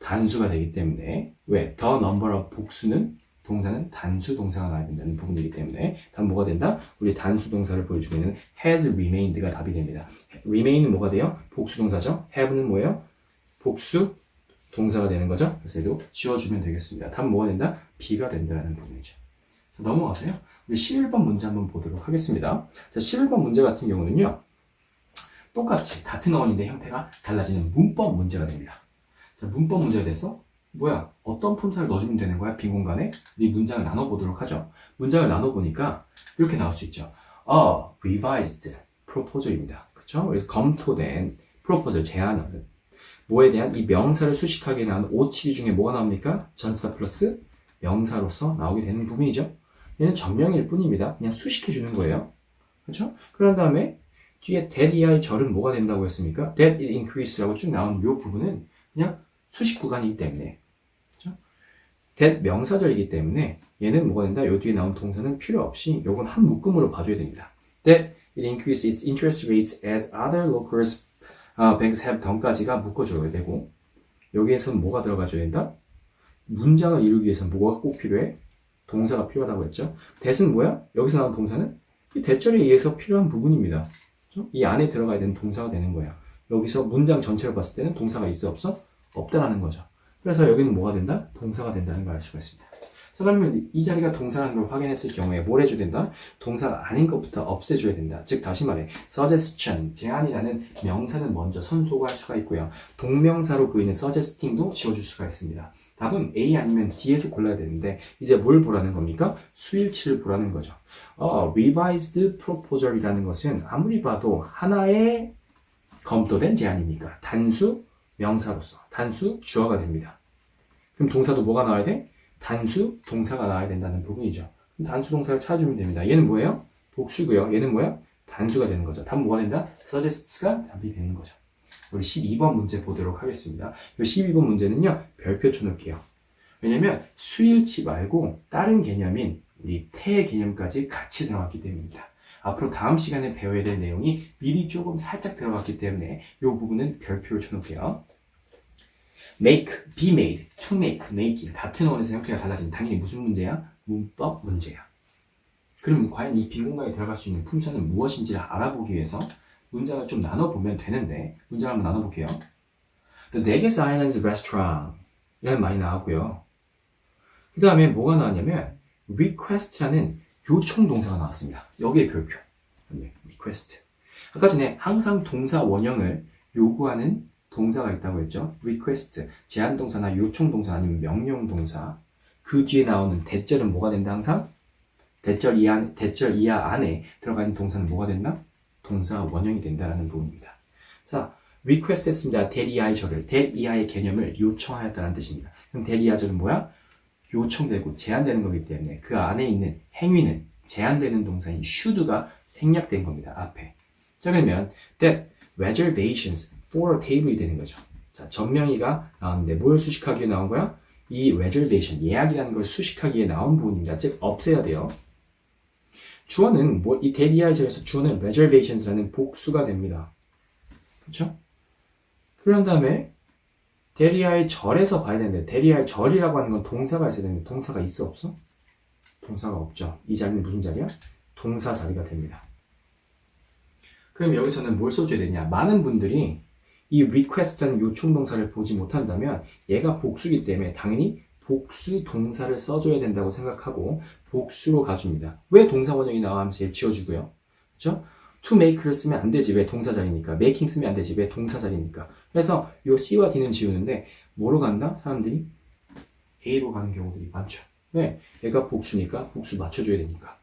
단수가 되기 때문에 왜? the number of 복수는 동사는 단수 동사가 나와야 된다는 부분이기 때문에 다음 뭐가 된다? 우리 단수 동사를 보여주고 있는 has remained가 답이 됩니다. remain은 뭐가 돼요? 복수 동사죠? have는 뭐예요? 복수 동사가 되는 거죠? 그래서 얘도 지워주면 되겠습니다. 답은 뭐가 된다? B가 된다는 부분이죠. 자, 넘어가세요. 우리 11번 문제 한번 보도록 하겠습니다. 자, 11번 문제 같은 경우는요. 똑같이 같은 어원인데 형태가 달라지는 문법 문제가 됩니다. 자, 문법 문제가 됐어? 뭐야? 어떤 폼사를 넣어주면 되는 거야? 빈 공간에? 우리 문장을 나눠보도록 하죠. 문장을 나눠보니까 이렇게 나올 수 있죠. revised proposal입니다. 그쵸? 그래서 검토된 proposal, 제안은 뭐에 대한 이 명사를 수식하게 나온 오치기 중에 뭐가 나옵니까? 전치사 플러스 명사로서 나오게 되는 부분이죠. 얘는 전명일 뿐입니다. 그냥 수식해주는 거예요. 그렇죠? 그런 다음에 뒤에 that 이하의 절은 뭐가 된다고 했습니까? that it increase라고 쭉 나온 이 부분은 그냥 수식 구간이기 때문에 그렇죠? that 명사절이기 때문에 얘는 뭐가 된다? 요 뒤에 나온 동사는 필요 없이 요건 한 묶음으로 봐줘야 됩니다. that it increases its interest rates as other locals banks have done까지가 묶어줘야 되고 여기에서는 뭐가 들어가줘야 된다? 문장을 이루기 위해서는 뭐가 꼭 필요해? 동사가 필요하다고 했죠. that은 뭐야? 여기서 나온 동사는 이 that절에 의해서 필요한 부분입니다. 그렇죠? 이 안에 들어가야 되는 동사가 되는 거예요. 여기서 문장 전체를 봤을 때는 동사가 있어 없어? 없다라는 거죠. 그래서 여기는 뭐가 된다? 동사가 된다는 걸 알 수가 있습니다. 자, 그러면 이 자리가 동사라는 걸 확인했을 경우에 뭘 해줘야 된다? 동사가 아닌 것부터 없애줘야 된다. 즉 다시 말해 suggestion, 제안이라는 명사는 먼저 선소할 수가 있고요. 동명사로 보이는 suggesting도 지워줄 수가 있습니다. 답은 A 아니면 D에서 골라야 되는데 이제 뭘 보라는 겁니까? 수일치를 보라는 거죠. revised proposal이라는 것은 아무리 봐도 하나의 검토된 제안이니까 단수 명사로서 단수 주어가 됩니다. 그럼 동사도 뭐가 나와야 돼? 단수 동사가 나와야 된다는 부분이죠. 단수 동사를 찾아주면 됩니다. 얘는 뭐예요? 복수고요. 얘는 뭐야? 단수가 되는 거죠. 답은 뭐가 된다? suggests가 답이 되는 거죠. 우리 12번 문제 보도록 하겠습니다. 이 12번 문제는요. 별표 쳐놓을게요. 왜냐면 수일치 말고 다른 개념인 우리 태 개념까지 같이 들어갔기 때문입니다. 앞으로 다음 시간에 배워야 될 내용이 미리 조금 살짝 들어갔기 때문에 이 부분은 별표를 쳐놓을게요. make, be made, to make, making 같은 어원에서 형태가 달라진 당연히 무슨 문제야? 문법 문제야. 그럼 과연 이 빈 공간에 들어갈 수 있는 품사는 무엇인지를 알아보기 위해서 문장을 좀 나눠보면 되는데 문장을 한번 나눠볼게요. The Negus Islands Restaurant 이라는 말이 나왔고요. 그 다음에 뭐가 나왔냐면 request라는 요청 동사가 나왔습니다. 여기에 별표. request. 아까 전에 항상 동사 원형을 요구하는 동사가 있다고 했죠. request, 제한 동사나 요청 동사 아니면 명령 동사. 그 뒤에 나오는 대절은 뭐가 된다 항상? 대절 이하 안에 들어가 있는 동사는 뭐가 된다? 동사 원형이 된다는 부분입니다. 자, request 했습니다. that 이하의 절을, that 이하의 개념을 요청하였다는 뜻입니다. 그럼 that 이하 절은 뭐야? 요청되고 제한되는 거기 때문에 그 안에 있는 행위는 제한되는 동사인 should가 생략된 겁니다. 앞에. 자, 그러면 that reservations for a table이 되는 거죠. 자, 전명의가 나왔는데 뭘 수식하기 위해 나온 거야? 이 reservation, 예약이라는 걸 수식하기 위해 나온 부분입니다. 즉, 없애야 돼요. 주어는 이 대리아의 절에서 주어는 reservations라는 복수가 됩니다. 그렇죠? 그런 다음에 대리아의 절에서 봐야 되는데 대리아의 절이라고 하는 건 동사가 있어야 되는데 동사가 있어 없어? 동사가 없죠. 이 자리는 무슨 자리야? 동사 자리가 됩니다. 그럼 여기서는 뭘 써줘야 되냐? 많은 분들이 이 request라는 요청 동사를 보지 못한다면 얘가 복수이기 때문에 당연히 복수 동사를 써줘야 된다고 생각하고 복수로 가줍니다. 왜 동사 원형이 나와 하면서 얘 지워주고요. 그렇죠? to make를 쓰면 안 되지. 왜 동사 자리니까. making 쓰면 안 되지. 왜 동사 자리니까. 그래서 요 C와 D는 지우는데 뭐로 간다? 사람들이 A로 가는 경우들이 많죠. 왜? 얘가 복수니까 복수 맞춰줘야 되니까.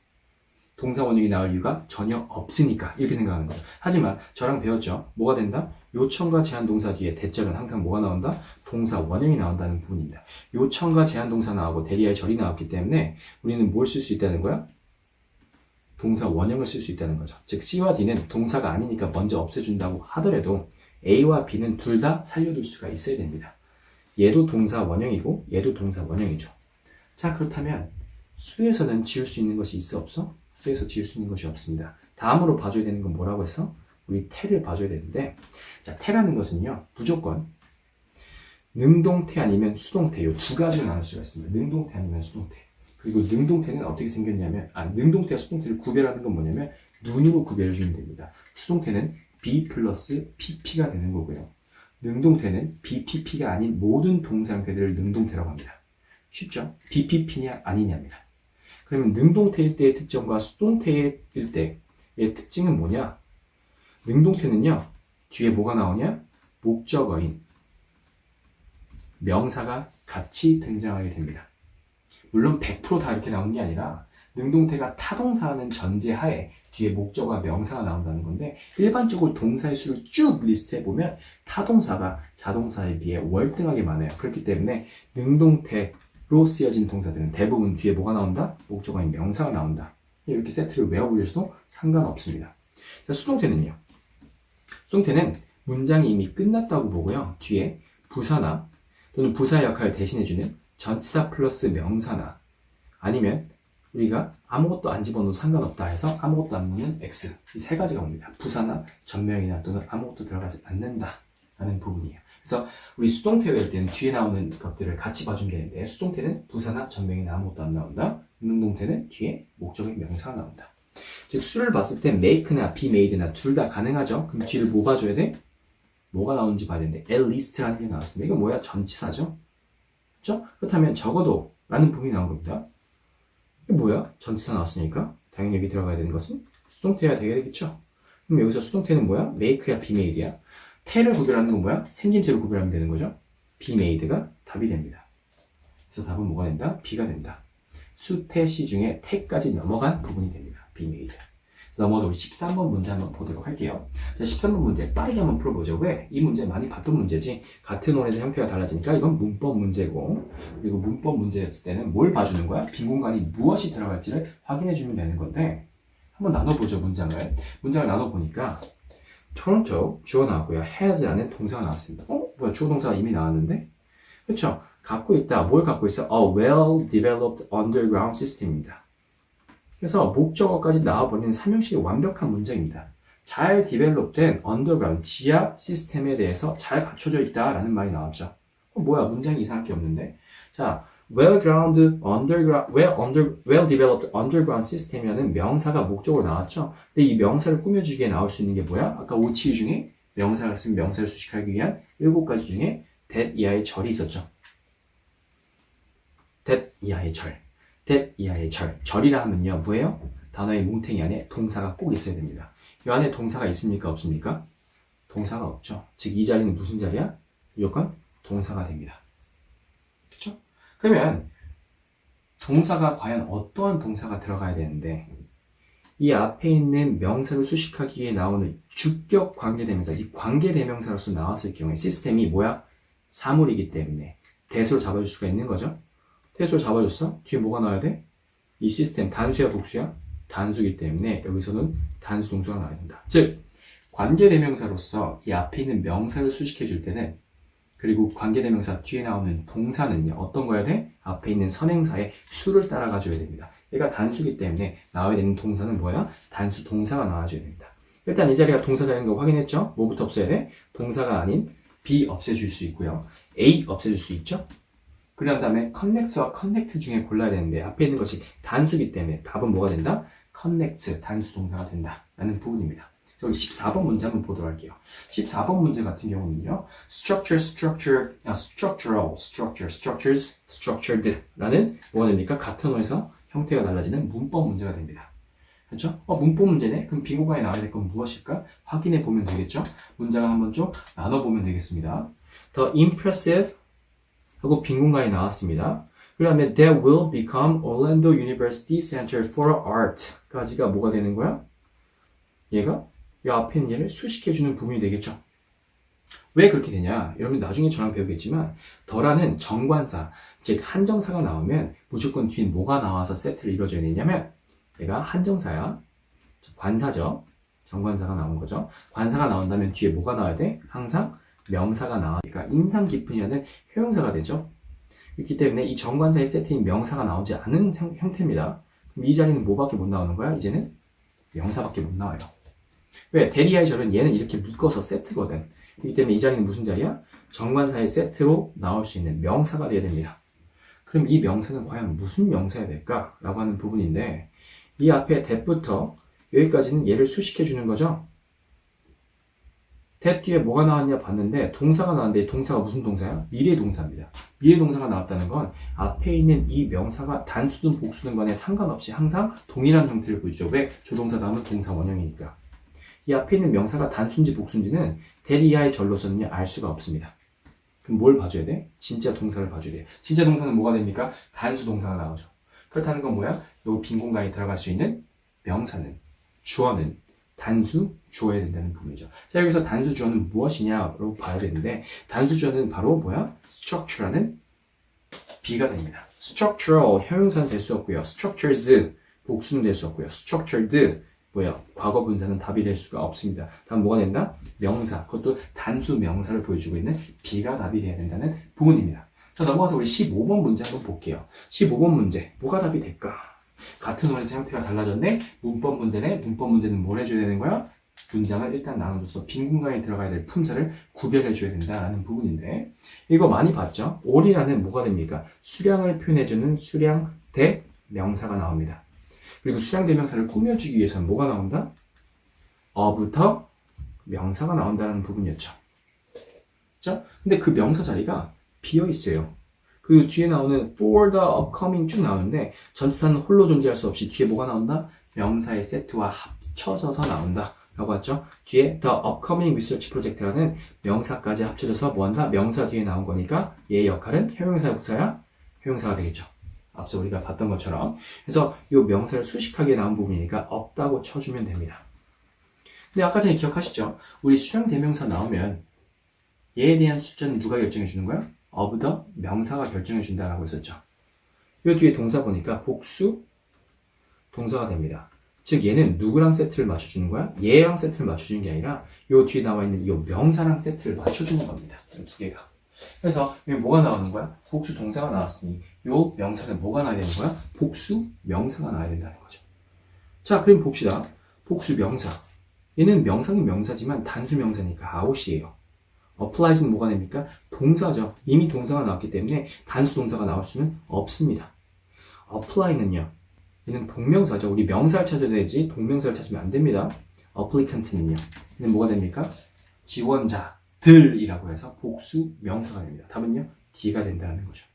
동사 원형이 나올 이유가 전혀 없으니까 이렇게 생각하는 거죠. 하지만 저랑 배웠죠. 뭐가 된다? 요청과 제한 동사 뒤에 대절은 항상 뭐가 나온다? 동사 원형이 나온다는 부분입니다. 요청과 제한 동사 나오고 대리할 절이 나왔기 때문에 우리는 뭘 쓸 수 있다는 거야? 동사 원형을 쓸 수 있다는 거죠. 즉 C와 D는 동사가 아니니까 먼저 없애준다고 하더라도 A와 B는 둘 다 살려둘 수가 있어야 됩니다. 얘도 동사 원형이고 얘도 동사 원형이죠. 자, 그렇다면 수에서는 지울 수 있는 것이 있어 없어? 수에서 지울 수 있는 것이 없습니다. 다음으로 봐줘야 되는 건 뭐라고 했어? 우리 태를 봐줘야 되는데, 자, 태라는 것은요 무조건 능동태 아니면 수동태 이 두 가지로 나눌 수가 있습니다. 능동태 아니면 수동태. 그리고 능동태는 어떻게 생겼냐면 능동태와 수동태를 구별하는 건 뭐냐면 눈으로 구별해 주면 됩니다. 수동태는 B 플러스 PP가 되는 거고요. 능동태는 BPP가 아닌 모든 동사 형태들을 능동태라고 합니다. 쉽죠? BPP냐 아니냐입니다. 그러면 능동태일 때의 특징과 수동태일 때의 특징은 뭐냐? 능동태는요, 뒤에 뭐가 나오냐? 목적어인 명사가 같이 등장하게 됩니다. 물론 100%다 이렇게 나오는 게 아니라 능동태가 타동사하는 전제하에 뒤에 목적어와 명사가 나온다는 건데 일반적으로 동사의 수를 쭉 리스트해보면 타동사가 자동사에 비해 월등하게 많아요. 그렇기 때문에 능동태로 쓰여진 동사들은 대부분 뒤에 뭐가 나온다? 목적어인 명사가 나온다. 이렇게 세트를 외워보셔도 상관없습니다. 자, 수동태는요. 수동태는 문장이 이미 끝났다고 보고요. 뒤에 부사나 또는 부사의 역할을 대신해주는 전치사 플러스 명사나 아니면 우리가 아무것도 안 집어넣어도 상관없다 해서 아무것도 안 넣는 X 이 세 가지가 옵니다. 부사나 전명이나 또는 아무것도 들어가지 않는다 라는 부분이에요. 그래서 우리 수동태 외울 때는 뒤에 나오는 것들을 같이 봐주면 되는데 수동태는 부사나 전명이나 아무것도 안 나온다. 능동태는 뒤에 목적의 명사가 나온다. 즉 수를 봤을 때 make나 be made나 둘 다 가능하죠. 그럼 뒤를 뭐 봐줘야 돼? 뭐가 나오는지 봐야 되는데 at least라는 게 나왔습니다. 이거 뭐야? 전치사죠? 그렇죠? 그렇다면 적어도 라는 부분이 나온 겁니다. 이게 뭐야? 전치사 나왔으니까 당연히 여기 들어가야 되는 것은 수동태여야 되겠죠? 그럼 여기서 수동태는 뭐야? make야 be made야? 태를 구별하는 건 뭐야? 생김새로 구별하면 되는 거죠? be made가 답이 됩니다. 그래서 답은 뭐가 된다? B가 된다. 수, 태, 시 중에 태까지 넘어간 부분이 됩니다. be made. 넘어서 우리 13번 문제 한번 보도록 할게요. 자, 13번 문제 빠르게 한번 풀어보죠. 왜? 이 문제 많이 봤던 문제지. 같은 원에서 형태가 달라지니까 이건 문법 문제고 그리고 문법 문제였을 때는 뭘 봐주는 거야? 빈 공간이 무엇이 들어갈지를 확인해주면 되는 건데 한번 나눠보죠. 문장을 나눠보니까 토론토 주어 나왔고요. has라는 동사가 나왔습니다. 뭐야? 주어 동사가 이미 나왔는데? 그렇죠? 갖고 있다. 뭘 갖고 있어? A well-developed underground system입니다. 그래서 목적어까지 나와버리는 삼형식의 완벽한 문장입니다. 잘 디벨롭된 언더그라운드 지하 시스템에 대해서 잘 갖춰져 있다라는 말이 나왔죠. 뭐야? 문장이 이상할 게 없는데. 자, well-developed underground system이라는 명사가 목적으로 나왔죠. 근데 이 명사를 꾸며주기에 나올 수 있는 게 뭐야? 아까 OT 중에 명사가 있으면 명사를 수식하기 위한 7가지 중에 that 이하의 절이 있었죠. that 이하의 절. that 이하의 절이라 하면요 뭐예요? 단어의 뭉탱이 안에 동사가 꼭 있어야 됩니다. 이 안에 동사가 있습니까? 없습니까? 동사가 없죠. 즉 이 자리는 무슨 자리야? 무조건 동사가 됩니다. 그렇죠? 그러면 동사가 과연 어떠한 동사가 들어가야 되는데 이 앞에 있는 명사를 수식하기 위해 나오는 주격 관계대명사 이 관계대명사로서 나왔을 경우에 시스템이 뭐야? 사물이기 때문에 대수로 잡아줄 수가 있는 거죠. 태수를 잡아줬어? 뒤에 뭐가 나와야 돼? 이 시스템 단수야 복수야? 단수이기 때문에 여기서는 단수 동수가 나와야 된다. 즉 관계대명사로서 이 앞에 있는 명사를 수식해 줄 때는 그리고 관계대명사 뒤에 나오는 동사는요 어떤 거야 돼? 앞에 있는 선행사의 수를 따라가 줘야 됩니다. 얘가 단수이기 때문에 나와야 되는 동사는 뭐야? 단수 동사가 나와줘야 됩니다. 일단 이 자리가 동사 자리인 거 확인했죠? 뭐부터 없애야 돼? 동사가 아닌 B 없애줄 수 있고요. A 없애줄 수 있죠? 그런 다음에 connect와 connect 중에 골라야 되는데 앞에 있는 것이 단수이기 때문에 답은 뭐가 된다? connect, 단수 동사가 된다 라는 부분입니다. 그래서 우리 14번 문제 한번 보도록 할게요. 14번 문제 같은 경우는요 structured 라는 뭐가 됩니까? 같은 어에서 형태가 달라지는 문법 문제가 됩니다. 그렇죠? 문법 문제네? 그럼 빈 공간에 나와야 될 건 무엇일까? 확인해 보면 되겠죠? 문장을 한번 좀 나눠보면 되겠습니다. The impressive 하고 빈 공간이 나왔습니다. 그 다음에 that will become Orlando University Center for Art 까지가 뭐가 되는 거야? 얘가 이 앞에 있는 얘를 수식해주는 부분이 되겠죠. 왜 그렇게 되냐? 여러분 나중에 저랑 배우겠지만 더라는 정관사, 즉 한정사가 나오면 무조건 뒤에 뭐가 나와서 세트를 이루어져야 되냐면 얘가 한정사야. 관사죠. 정관사가 나온 거죠. 관사가 나온다면 뒤에 뭐가 나와야 돼? 항상 명사가 나와니까 인상 깊은이라는 효용사가 되죠. 그렇기 때문에 이 정관사의 세트인 명사가 나오지 않은 형태입니다. 그럼 이 자리는 뭐밖에 못 나오는 거야? 이제는 명사밖에 못 나와요. 왜? 대리하의 절은 얘는 이렇게 묶어서 세트거든. 그렇기 때문에 이 자리는 무슨 자리야? 정관사의 세트로 나올 수 있는 명사가 되어야 됩니다. 그럼 이 명사는 과연 무슨 명사야 될까? 라고 하는 부분인데 이 앞에 that부터 여기까지는 얘를 수식해 주는 거죠. that 뒤에 뭐가 나왔냐 봤는데 동사가 나왔는데 동사가 무슨 동사야? 미래 동사입니다. 미래 동사가 나왔다는 건 앞에 있는 이 명사가 단수든 복수든 간에 상관없이 항상 동일한 형태를 보여주죠. 왜? 조동사 다음은 동사 원형이니까. 이 앞에 있는 명사가 단수인지 복수인지는 that 이하의 절로서는 알 수가 없습니다. 그럼 뭘 봐줘야 돼? 진짜 동사를 봐줘야 돼. 진짜 동사는 뭐가 됩니까? 단수 동사가 나오죠. 그렇다는 건 뭐야? 요 빈 공간에 들어갈 수 있는 명사는, 주어는 단수, 주어야 된다는 부분이죠. 자, 여기서 단수, 주어는 무엇이냐로 봐야 되는데 단수, 주어는 바로 뭐야? structure라는 B가 됩니다. structural, 형용사는 될 수 없고요. structures, 복수는 될 수 없고요. structured, 뭐야? 과거 분사는 답이 될 수가 없습니다. 다음 뭐가 된다? 명사, 그것도 단수 명사를 보여주고 있는 B가 답이 돼야 된다는 부분입니다. 자, 넘어가서 우리 15번 문제 한번 볼게요. 15번 문제, 뭐가 답이 될까? 같은 원에서 형태가 달라졌네? 문법 문제네? 문법 문제는 뭘 해줘야 되는 거야? 문장을 일단 나눠줘서 빈 공간에 들어가야 될 품사를 구별해줘야 된다는 부분인데 이거 많이 봤죠? all이라는 뭐가 됩니까? 수량을 표현해주는 수량 대 명사가 나옵니다. 그리고 수량 대명사를 꾸며주기 위해서는 뭐가 나온다? 어부터 명사가 나온다는 부분이었죠. 자, 근데 그 명사 자리가 비어 있어요. 그 뒤에 나오는 for the upcoming 쭉 나오는데 전치사는 홀로 존재할 수 없이 뒤에 뭐가 나온다? 명사의 세트와 합쳐져서 나온다 라고 했죠. 뒤에 the upcoming research project라는 명사까지 합쳐져서 뭐한다? 명사 뒤에 나온 거니까 얘의 역할은 형용사야 부사야? 형용사가 되겠죠. 앞서 우리가 봤던 것처럼. 그래서 이 명사를 수식하게 나온 부분이니까 없다고 쳐주면 됩니다. 근데 아까 전에 기억하시죠? 우리 수량 대명사 나오면 얘에 대한 숫자는 누가 결정해 주는 거야? of the 명사가 결정해 준다라고 했었죠. 이 뒤에 동사 보니까 복수 동사가 됩니다. 즉 얘는 누구랑 세트를 맞춰주는 거야? 얘랑 세트를 맞춰주는 게 아니라 이 뒤에 나와 있는 이 명사랑 세트를 맞춰주는 겁니다. 이 두 개가. 그래서 여기 뭐가 나오는 거야? 복수 동사가 나왔으니 이 명사는 뭐가 나와야 되는 거야? 복수 명사가 나와야 된다는 거죠. 자, 그럼 봅시다. 복수 명사. 얘는 명사는 명사지만 단수 명사니까 out이에요. applies는 뭐가 됩니까? 동사죠. 이미 동사가 나왔기 때문에 단수 동사가 나올 수는 없습니다. apply는요. 얘는 동명사죠. 우리 명사를 찾아야 되지 동명사를 찾으면 안 됩니다. applicant는요. 얘는 뭐가 됩니까? 지원자들이라고 해서 복수 명사가 됩니다. 답은요. D가 된다는 거죠.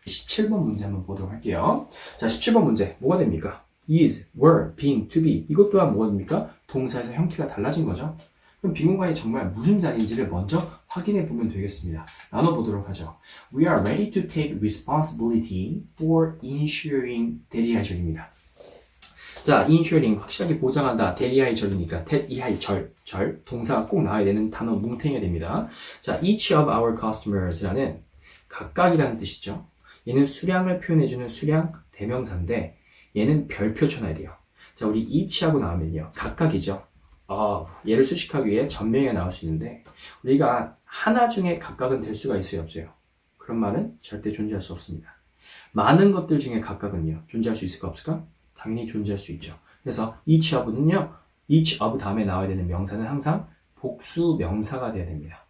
17번 문제 한번 보도록 할게요. 자, 17번 문제 뭐가 됩니까? is, were, being, to be 이것 또한 뭐가 됩니까? 동사에서 형태가 달라진 거죠. 그럼 빈 공간이 정말 무슨 자리인지를 먼저 확인해 보면 되겠습니다. 나눠보도록 하죠. We are ready to take responsibility for ensuring 대리하의 절입니다. 자, ensuring 확실하게 보장한다. 대리하의 절이니까 that 이하의 절, 동사가 꼭 나와야 되는 단어 뭉탱이가 됩니다. 자, each of our customers라는 각각이라는 뜻이죠. 얘는 수량을 표현해주는 수량 대명사인데 얘는 별표 쳐놔야 돼요. 자, 우리 each하고 나오면요. 각각이죠. 얘를 수식하기 위해 전명이 나올 수 있는데 우리가 하나 중에 각각은 될 수가 있어요, 없어요? 그런 말은 절대 존재할 수 없습니다. 많은 것들 중에 각각은요. 존재할 수 있을까 없을까? 당연히 존재할 수 있죠. 그래서 each of는요. each of 다음에 나와야 되는 명사는 항상 복수 명사가 돼야 됩니다.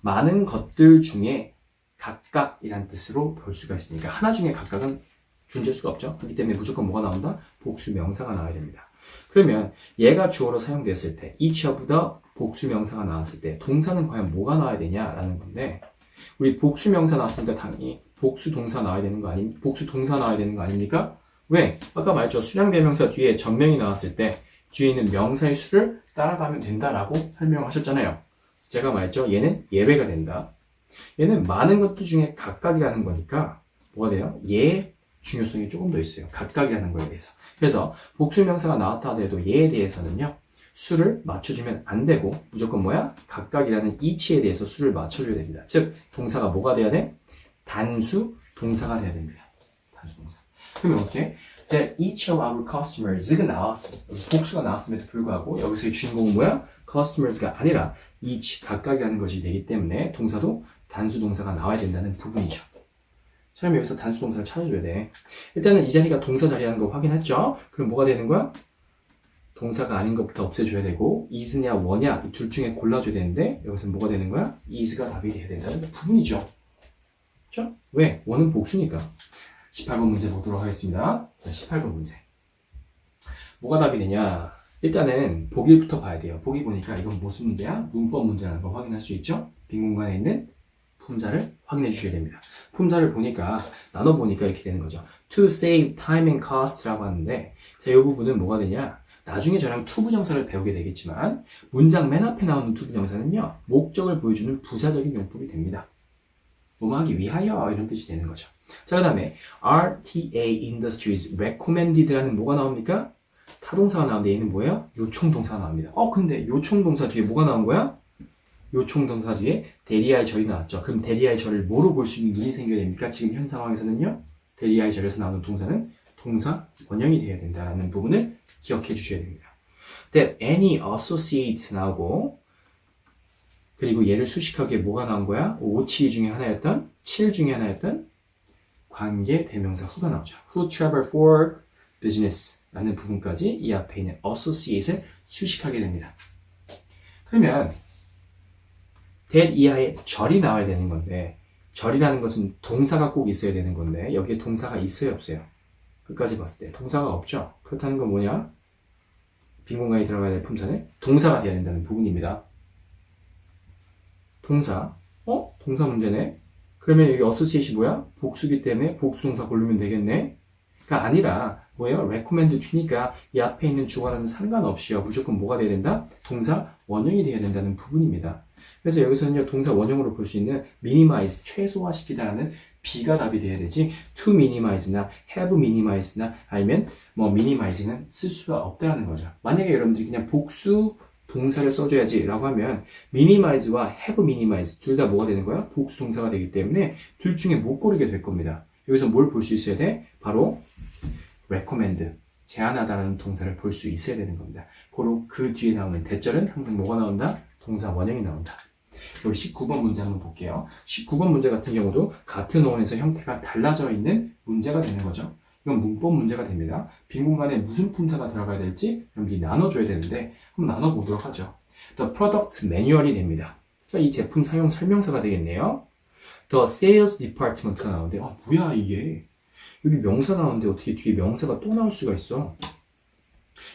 많은 것들 중에 각각이란 뜻으로 볼 수가 있으니까 하나 중에 각각은 존재할 수가 없죠. 그렇기 때문에 무조건 뭐가 나온다? 복수 명사가 나와야 됩니다. 그러면 얘가 주어로 사용됐을 때 each of the 복수 명사가 나왔을 때 동사는 과연 뭐가 나와야 되냐라는 건데 우리 복수 명사 나왔으니까 당연히 복수 동사 나와야 되는 거 복수 동사 나와야 되는 거 아닙니까? 왜? 아까 말했죠. 수량 대명사 뒤에 전명이 나왔을 때 뒤에 있는 명사의 수를 따라가면 된다라고 설명하셨잖아요. 제가 말했죠. 얘는 예외가 된다. 얘는 많은 것들 중에 각각이라는 거니까 뭐가 돼요? 얘의 중요성이 조금 더 있어요. 각각이라는 거에 대해서. 그래서 복수명사가 나왔다 하더라도 얘에 대해서는요. 수를 맞춰주면 안 되고 무조건 뭐야? 각각이라는 each에 대해서 수를 맞춰줘야 됩니다. 즉 동사가 뭐가 돼야 돼? 단수 동사가 돼야 됩니다. 단수 동사. 그러면 어떻게? That each of our customers가 나왔어. 복수가 나왔음에도 불구하고 여기서의 주인공은 뭐야? customers가 아니라 each 각각이라는 것이 되기 때문에 동사도 단수 동사가 나와야 된다는 부분이죠. 그럼 여기서 단수 동사를 찾아줘야 돼. 일단은 이 자리가 동사 자리라는 거 확인했죠? 그럼 뭐가 되는 거야? 동사가 아닌 것부터 없애줘야 되고 is냐 were냐 이 둘 중에 골라줘야 되는데 여기서 뭐가 되는 거야? is가 답이 돼야 된다는 부분이죠. 그렇죠? 왜? were는 복수니까. 18번 문제 보도록 하겠습니다. 자, 18번 문제. 뭐가 답이 되냐? 일단은 보기부터 봐야 돼요. 보기 보니까 이건 무슨 문제야? 문법 문제라는 걸 확인할 수 있죠? 빈 공간에 있는 품사를 확인해 주셔야 됩니다. 품사를 보니까 나눠보니까 이렇게 되는 거죠. To save time and cost라고 하는데 자, 이 부분은 뭐가 되냐? 나중에 저랑 투부정사를 배우게 되겠지만 문장 맨 앞에 나오는 투부정사는요. 목적을 보여주는 부사적인 용법이 됩니다. 뭐뭐 하기 위하여 이런 뜻이 되는 거죠. 자, 그 다음에 RTA Industries recommended라는 뭐가 나옵니까? 타동사가 나오는데 얘는 뭐예요? 요청동사가 나옵니다. 근데 요청동사 뒤에 뭐가 나온 거야? 요청동사 뒤에 대리아의 절이 나왔죠. 그럼 대리아의 절을 뭐로 볼 수 있는 눈이 생겨야 됩니까? 지금 현 상황에서는요. 대리아의 절에서 나오는 동사는 동사 원형이 되어야 된다는 부분을 기억해 주셔야 됩니다. That any associates 나오고 그리고 얘를 수식하기에 뭐가 나온 거야? 5, 7 중에 하나였던 7 중에 하나였던 관계 대명사 who가 나오죠. Who travel for business 라는 부분까지 이 앞에 있는 associate을 수식하게 됩니다. 그러면 that 이하에 절이 나와야 되는 건데 절이라는 것은 동사가 꼭 있어야 되는 건데 여기에 동사가 있어요 없어요? 끝까지 봤을 때 동사가 없죠. 그렇다는 건 뭐냐? 빈 공간에 들어가야 될 품사는 동사가 돼야 된다는 부분입니다. 동사. 동사 문제네. 그러면 여기 associate이 뭐야? 복수기 때문에 복수동사 고르면 되겠네. 가 아니라 뭐예요? recommend to니까 이 앞에 있는 주어라는 상관없이요. 무조건 뭐가 돼야 된다? 동사 원형이 돼야 된다는 부분입니다. 그래서 여기서는요. 동사 원형으로 볼 수 있는 minimize, 최소화시키다라는 B가 답이 돼야 되지 to minimize나 have minimize나 아니면 뭐 minimize는 쓸 수가 없다라는 거죠. 만약에 여러분들이 그냥 복수 동사를 써줘야지 라고 하면 minimize와 have minimize 둘 다 뭐가 되는 거야? 복수 동사가 되기 때문에 둘 중에 못 고르게 될 겁니다. 여기서 뭘 볼 수 있어야 돼? 바로 recommend, 제안하다라는 동사를 볼 수 있어야 되는 겁니다. 고로 그 뒤에 나오는 대절은 항상 뭐가 나온다? 동사 원형이 나온다. 우리 19번 문제 한번 볼게요. 19번 문제 같은 경우도 같은 어원에서 형태가 달라져 있는 문제가 되는 거죠. 이건 문법 문제가 됩니다. 빈 공간에 무슨 품사가 들어가야 될지 여러분들이 나눠줘야 되는데 한번 나눠보도록 하죠. The product manual이 됩니다. 자, 이 제품 사용 설명서가 되겠네요. The sales department가 나오는데 뭐야 이게 여기 명사 나오는데 어떻게 뒤에 명사가 또 나올 수가 있어?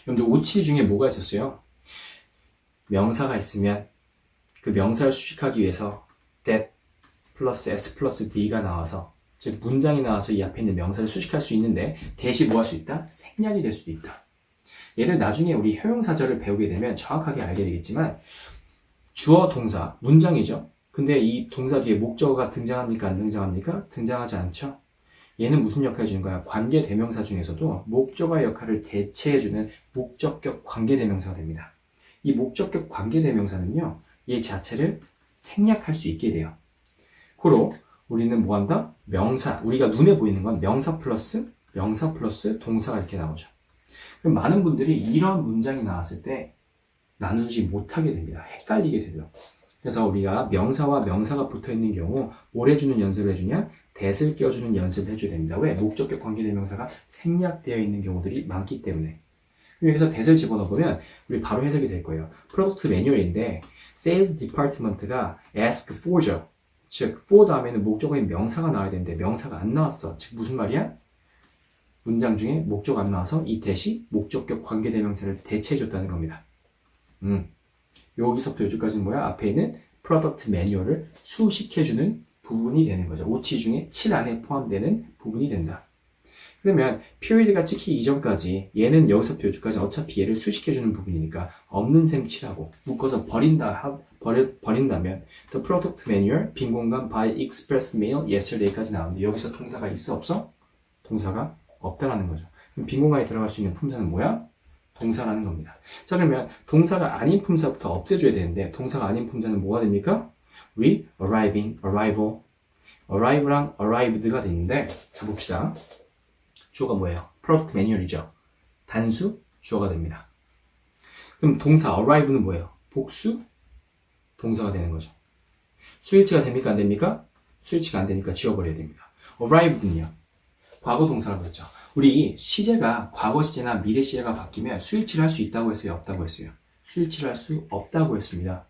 여러분들 5, 7 중에 뭐가 있었어요? 명사가 있으면 그 명사를 수식하기 위해서 that 플러스 s 플러스 d가 나와서 즉 문장이 나와서 이 앞에 있는 명사를 수식할 수 있는데 대시 뭐 할 수 있다? 생략이 될 수도 있다. 얘를 나중에 우리 효용사절을 배우게 되면 정확하게 알게 되겠지만 주어 동사 문장이죠. 근데 이 동사 뒤에 목적어가 등장합니까? 안 등장합니까? 등장하지 않죠. 얘는 무슨 역할을 해주는 거야? 관계 대명사 중에서도 목적어의 역할을 대체해주는 목적격 관계 대명사가 됩니다. 이 목적격 관계 대명사는요. 얘 자체를 생략할 수 있게 돼요. 고로 우리는 뭐 한다? 명사, 우리가 눈에 보이는 건 명사 플러스 동사가 이렇게 나오죠. 그럼 많은 분들이 이런 문장이 나왔을 때 나누지 못하게 됩니다. 헷갈리게 되죠. 그래서 우리가 명사와 명사가 붙어있는 경우 뭘 해주는 연습을 해주냐? that을 껴주는 연습을 해줘야 됩니다. 왜? 목적격 관계대명사가 생략되어 있는 경우들이 많기 때문에. 여기서 that을 집어넣으면 우리 바로 해석이 될 거예요. 프로덕트 매뉴얼인데 sales department가 ask for죠. 즉 for 다음에는 목적어인 명사가 나와야 되는데 명사가 안 나왔어. 즉 무슨 말이야? 문장 중에 목적 안 나와서 이 that이 목적격 관계대명사를 대체해줬다는 겁니다. 여기서부터 여기까지는 뭐야? 앞에 있는 프로덕트 매뉴얼을 수식해주는 부분이 되는 거죠. 5치 중에 7 안에 포함되는 부분이 된다. 그러면 period가 찍히기 이전까지 얘는 여기서부터 여기까지 어차피 얘를 수식해주는 부분이니까 없는 셈 치라고 묶어서 버린다면 the product manual 빈 공간 by express mail yesterday까지 나오는데 여기서 동사가 있어 없어? 동사가 없다라는 거죠. 그럼 빈 공간에 들어갈 수 있는 품사는 뭐야? 동사라는 겁니다. 자, 그러면 동사가 아닌 품사부터 없애줘야 되는데 동사가 아닌 품사는 뭐가 됩니까? arriving, arrival, arrive랑 arrived가 되는데 자 봅시다. 주어가 뭐예요? product manual이죠. 단수 주어가 됩니다. 그럼 동사 arrive는 뭐예요? 복수 동사가 되는 거죠. 수일치가 됩니까? 안 됩니까? 수일치가 안 되니까 지워버려야 됩니다. arrived는요. 과거 동사라고 했죠. 우리 시제가 과거 시제나 미래 시제가 바뀌면 수일치를 할 수 있다고 했어요? 없다고 했어요? 수일치를 할 수 없다고 했습니다.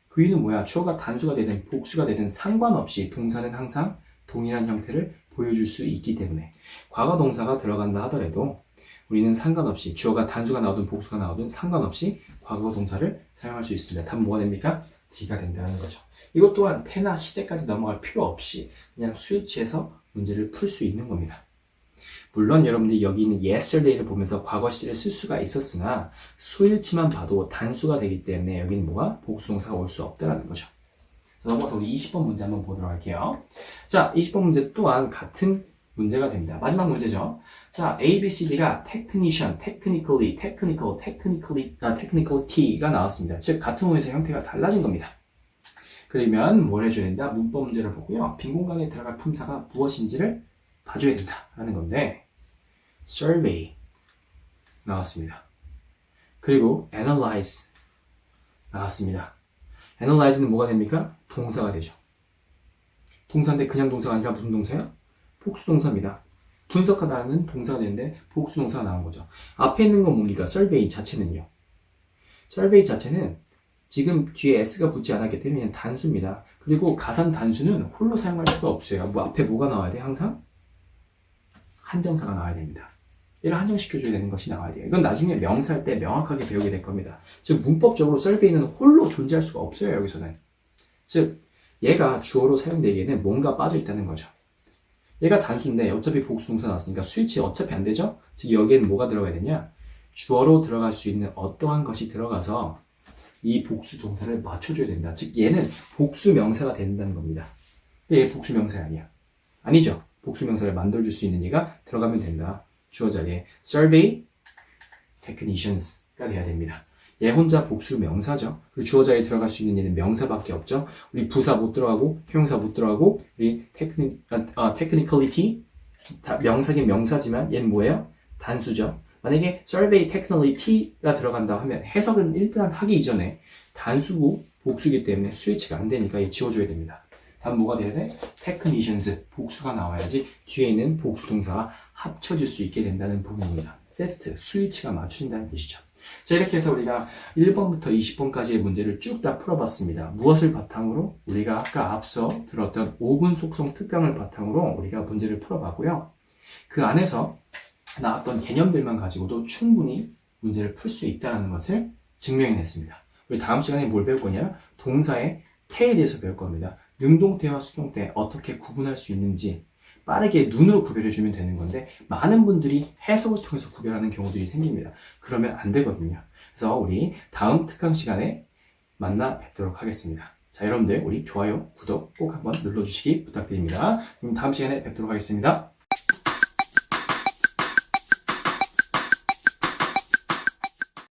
그 이유는 뭐야? 주어가 단수가 되든 복수가 되든 상관없이 동사는 항상 동일한 형태를 보여줄 수 있기 때문에 과거 동사가 들어간다 하더라도 우리는 상관없이 주어가 단수가 나오든 복수가 나오든 상관없이 과거 동사를 사용할 수 있습니다. 답은 뭐가 됩니까? D가 된다는 거죠. 이것 또한 태나 시제까지 넘어갈 필요 없이 그냥 수일치해서 문제를 풀 수 있는 겁니다. 물론 여러분들이 여기 있는 yesterday를 보면서 과거 시제를 쓸 수가 있었으나 수일치만 봐도 단수가 되기 때문에 여기는 뭐가? 복수동사가 올 수 없다는 거죠. 넘어서 우리 20번 문제 한번 보도록 할게요. 자, 20번 문제 또한 같은 문제가 됩니다. 마지막 문제죠. 자, A, B, C, D가 technician, technically, technical T가 나왔습니다. 즉, 같은 문제의 형태가 달라진 겁니다. 그러면 뭘 해줘야 된다? 문법 문제를 보고요. 빈 공간에 들어갈 품사가 무엇인지를 봐줘야 된다라는 건데 survey 나왔습니다. 그리고 analyze 나왔습니다. analyze는 뭐가 됩니까? 동사가 되죠. 동사인데 그냥 동사가 아니라 무슨 동사야? 복수동사입니다. 분석하다는 동사가 되는데 복수동사가 나온 거죠. 앞에 있는 건 뭡니까? survey 자체는요. survey 자체는 지금 뒤에 s가 붙지 않았기 때문에 그냥 단수입니다. 그리고 가산 단수는 홀로 사용할 수가 없어요. 뭐 앞에 뭐가 나와야 돼? 항상 한정사가 나와야 됩니다. 얘를 한정시켜줘야 되는 것이 나와야 돼요. 이건 나중에 명사할 때 명확하게 배우게 될 겁니다. 즉 문법적으로 survey는 홀로 존재할 수가 없어요. 여기서는. 즉 얘가 주어로 사용되기에는 뭔가 빠져 있다는 거죠. 얘가 단수인데 어차피 복수동사 나왔으니까 수일치 어차피 안 되죠? 즉 여기에는 뭐가 들어가야 되냐? 주어로 들어갈 수 있는 어떠한 것이 들어가서 이 복수동사를 맞춰줘야 된다. 즉 얘는 복수명사가 된다는 겁니다. 근데 얘 복수명사야 아니야. 아니죠. 복수명사를 만들어줄 수 있는 얘가 들어가면 된다. 주어 자리에 survey technicians가 돼야 됩니다. 얘 혼자 복수명사죠. 그리고 주어 자리에 들어갈 수 있는 얘는 명사밖에 없죠. 우리 부사 못 들어가고 형용사 못 들어가고 우리 technicality 명사긴 명사지만 얘는 뭐예요? 단수죠. 만약에 survey technicality가 들어간다 하면 해석은 일단 하기 이전에 단수고 복수기 때문에 수일치가 안 되니까 얘 지워줘야 됩니다. 다음 뭐가 돼야 돼? technicians 복수가 나와야지 뒤에 있는 복수동사가 합쳐질 수 있게 된다는 부분입니다. 세트 수일치가 맞춰진다는 뜻이죠. 자, 이렇게 해서 우리가 1번부터 20번까지의 문제를 쭉 다 풀어봤습니다. 무엇을 바탕으로? 우리가 아까 앞서 들었던 5분 속성 특강을 바탕으로 우리가 문제를 풀어봤고요. 그 안에서 나왔던 개념들만 가지고도 충분히 문제를 풀 수 있다는 것을 증명해냈습니다. 우리 다음 시간에 뭘 배울 거냐? 동사의 태에 대해서 배울 겁니다. 능동태와 수동태 어떻게 구분할 수 있는지 빠르게 눈으로 구별해주면 되는 건데 많은 분들이 해석을 통해서 구별하는 경우들이 생깁니다. 그러면 안 되거든요. 그래서 우리 다음 특강 시간에 만나 뵙도록 하겠습니다. 자, 여러분들 우리 좋아요, 구독 꼭 한번 눌러주시기 부탁드립니다. 그럼 다음 시간에 뵙도록 하겠습니다.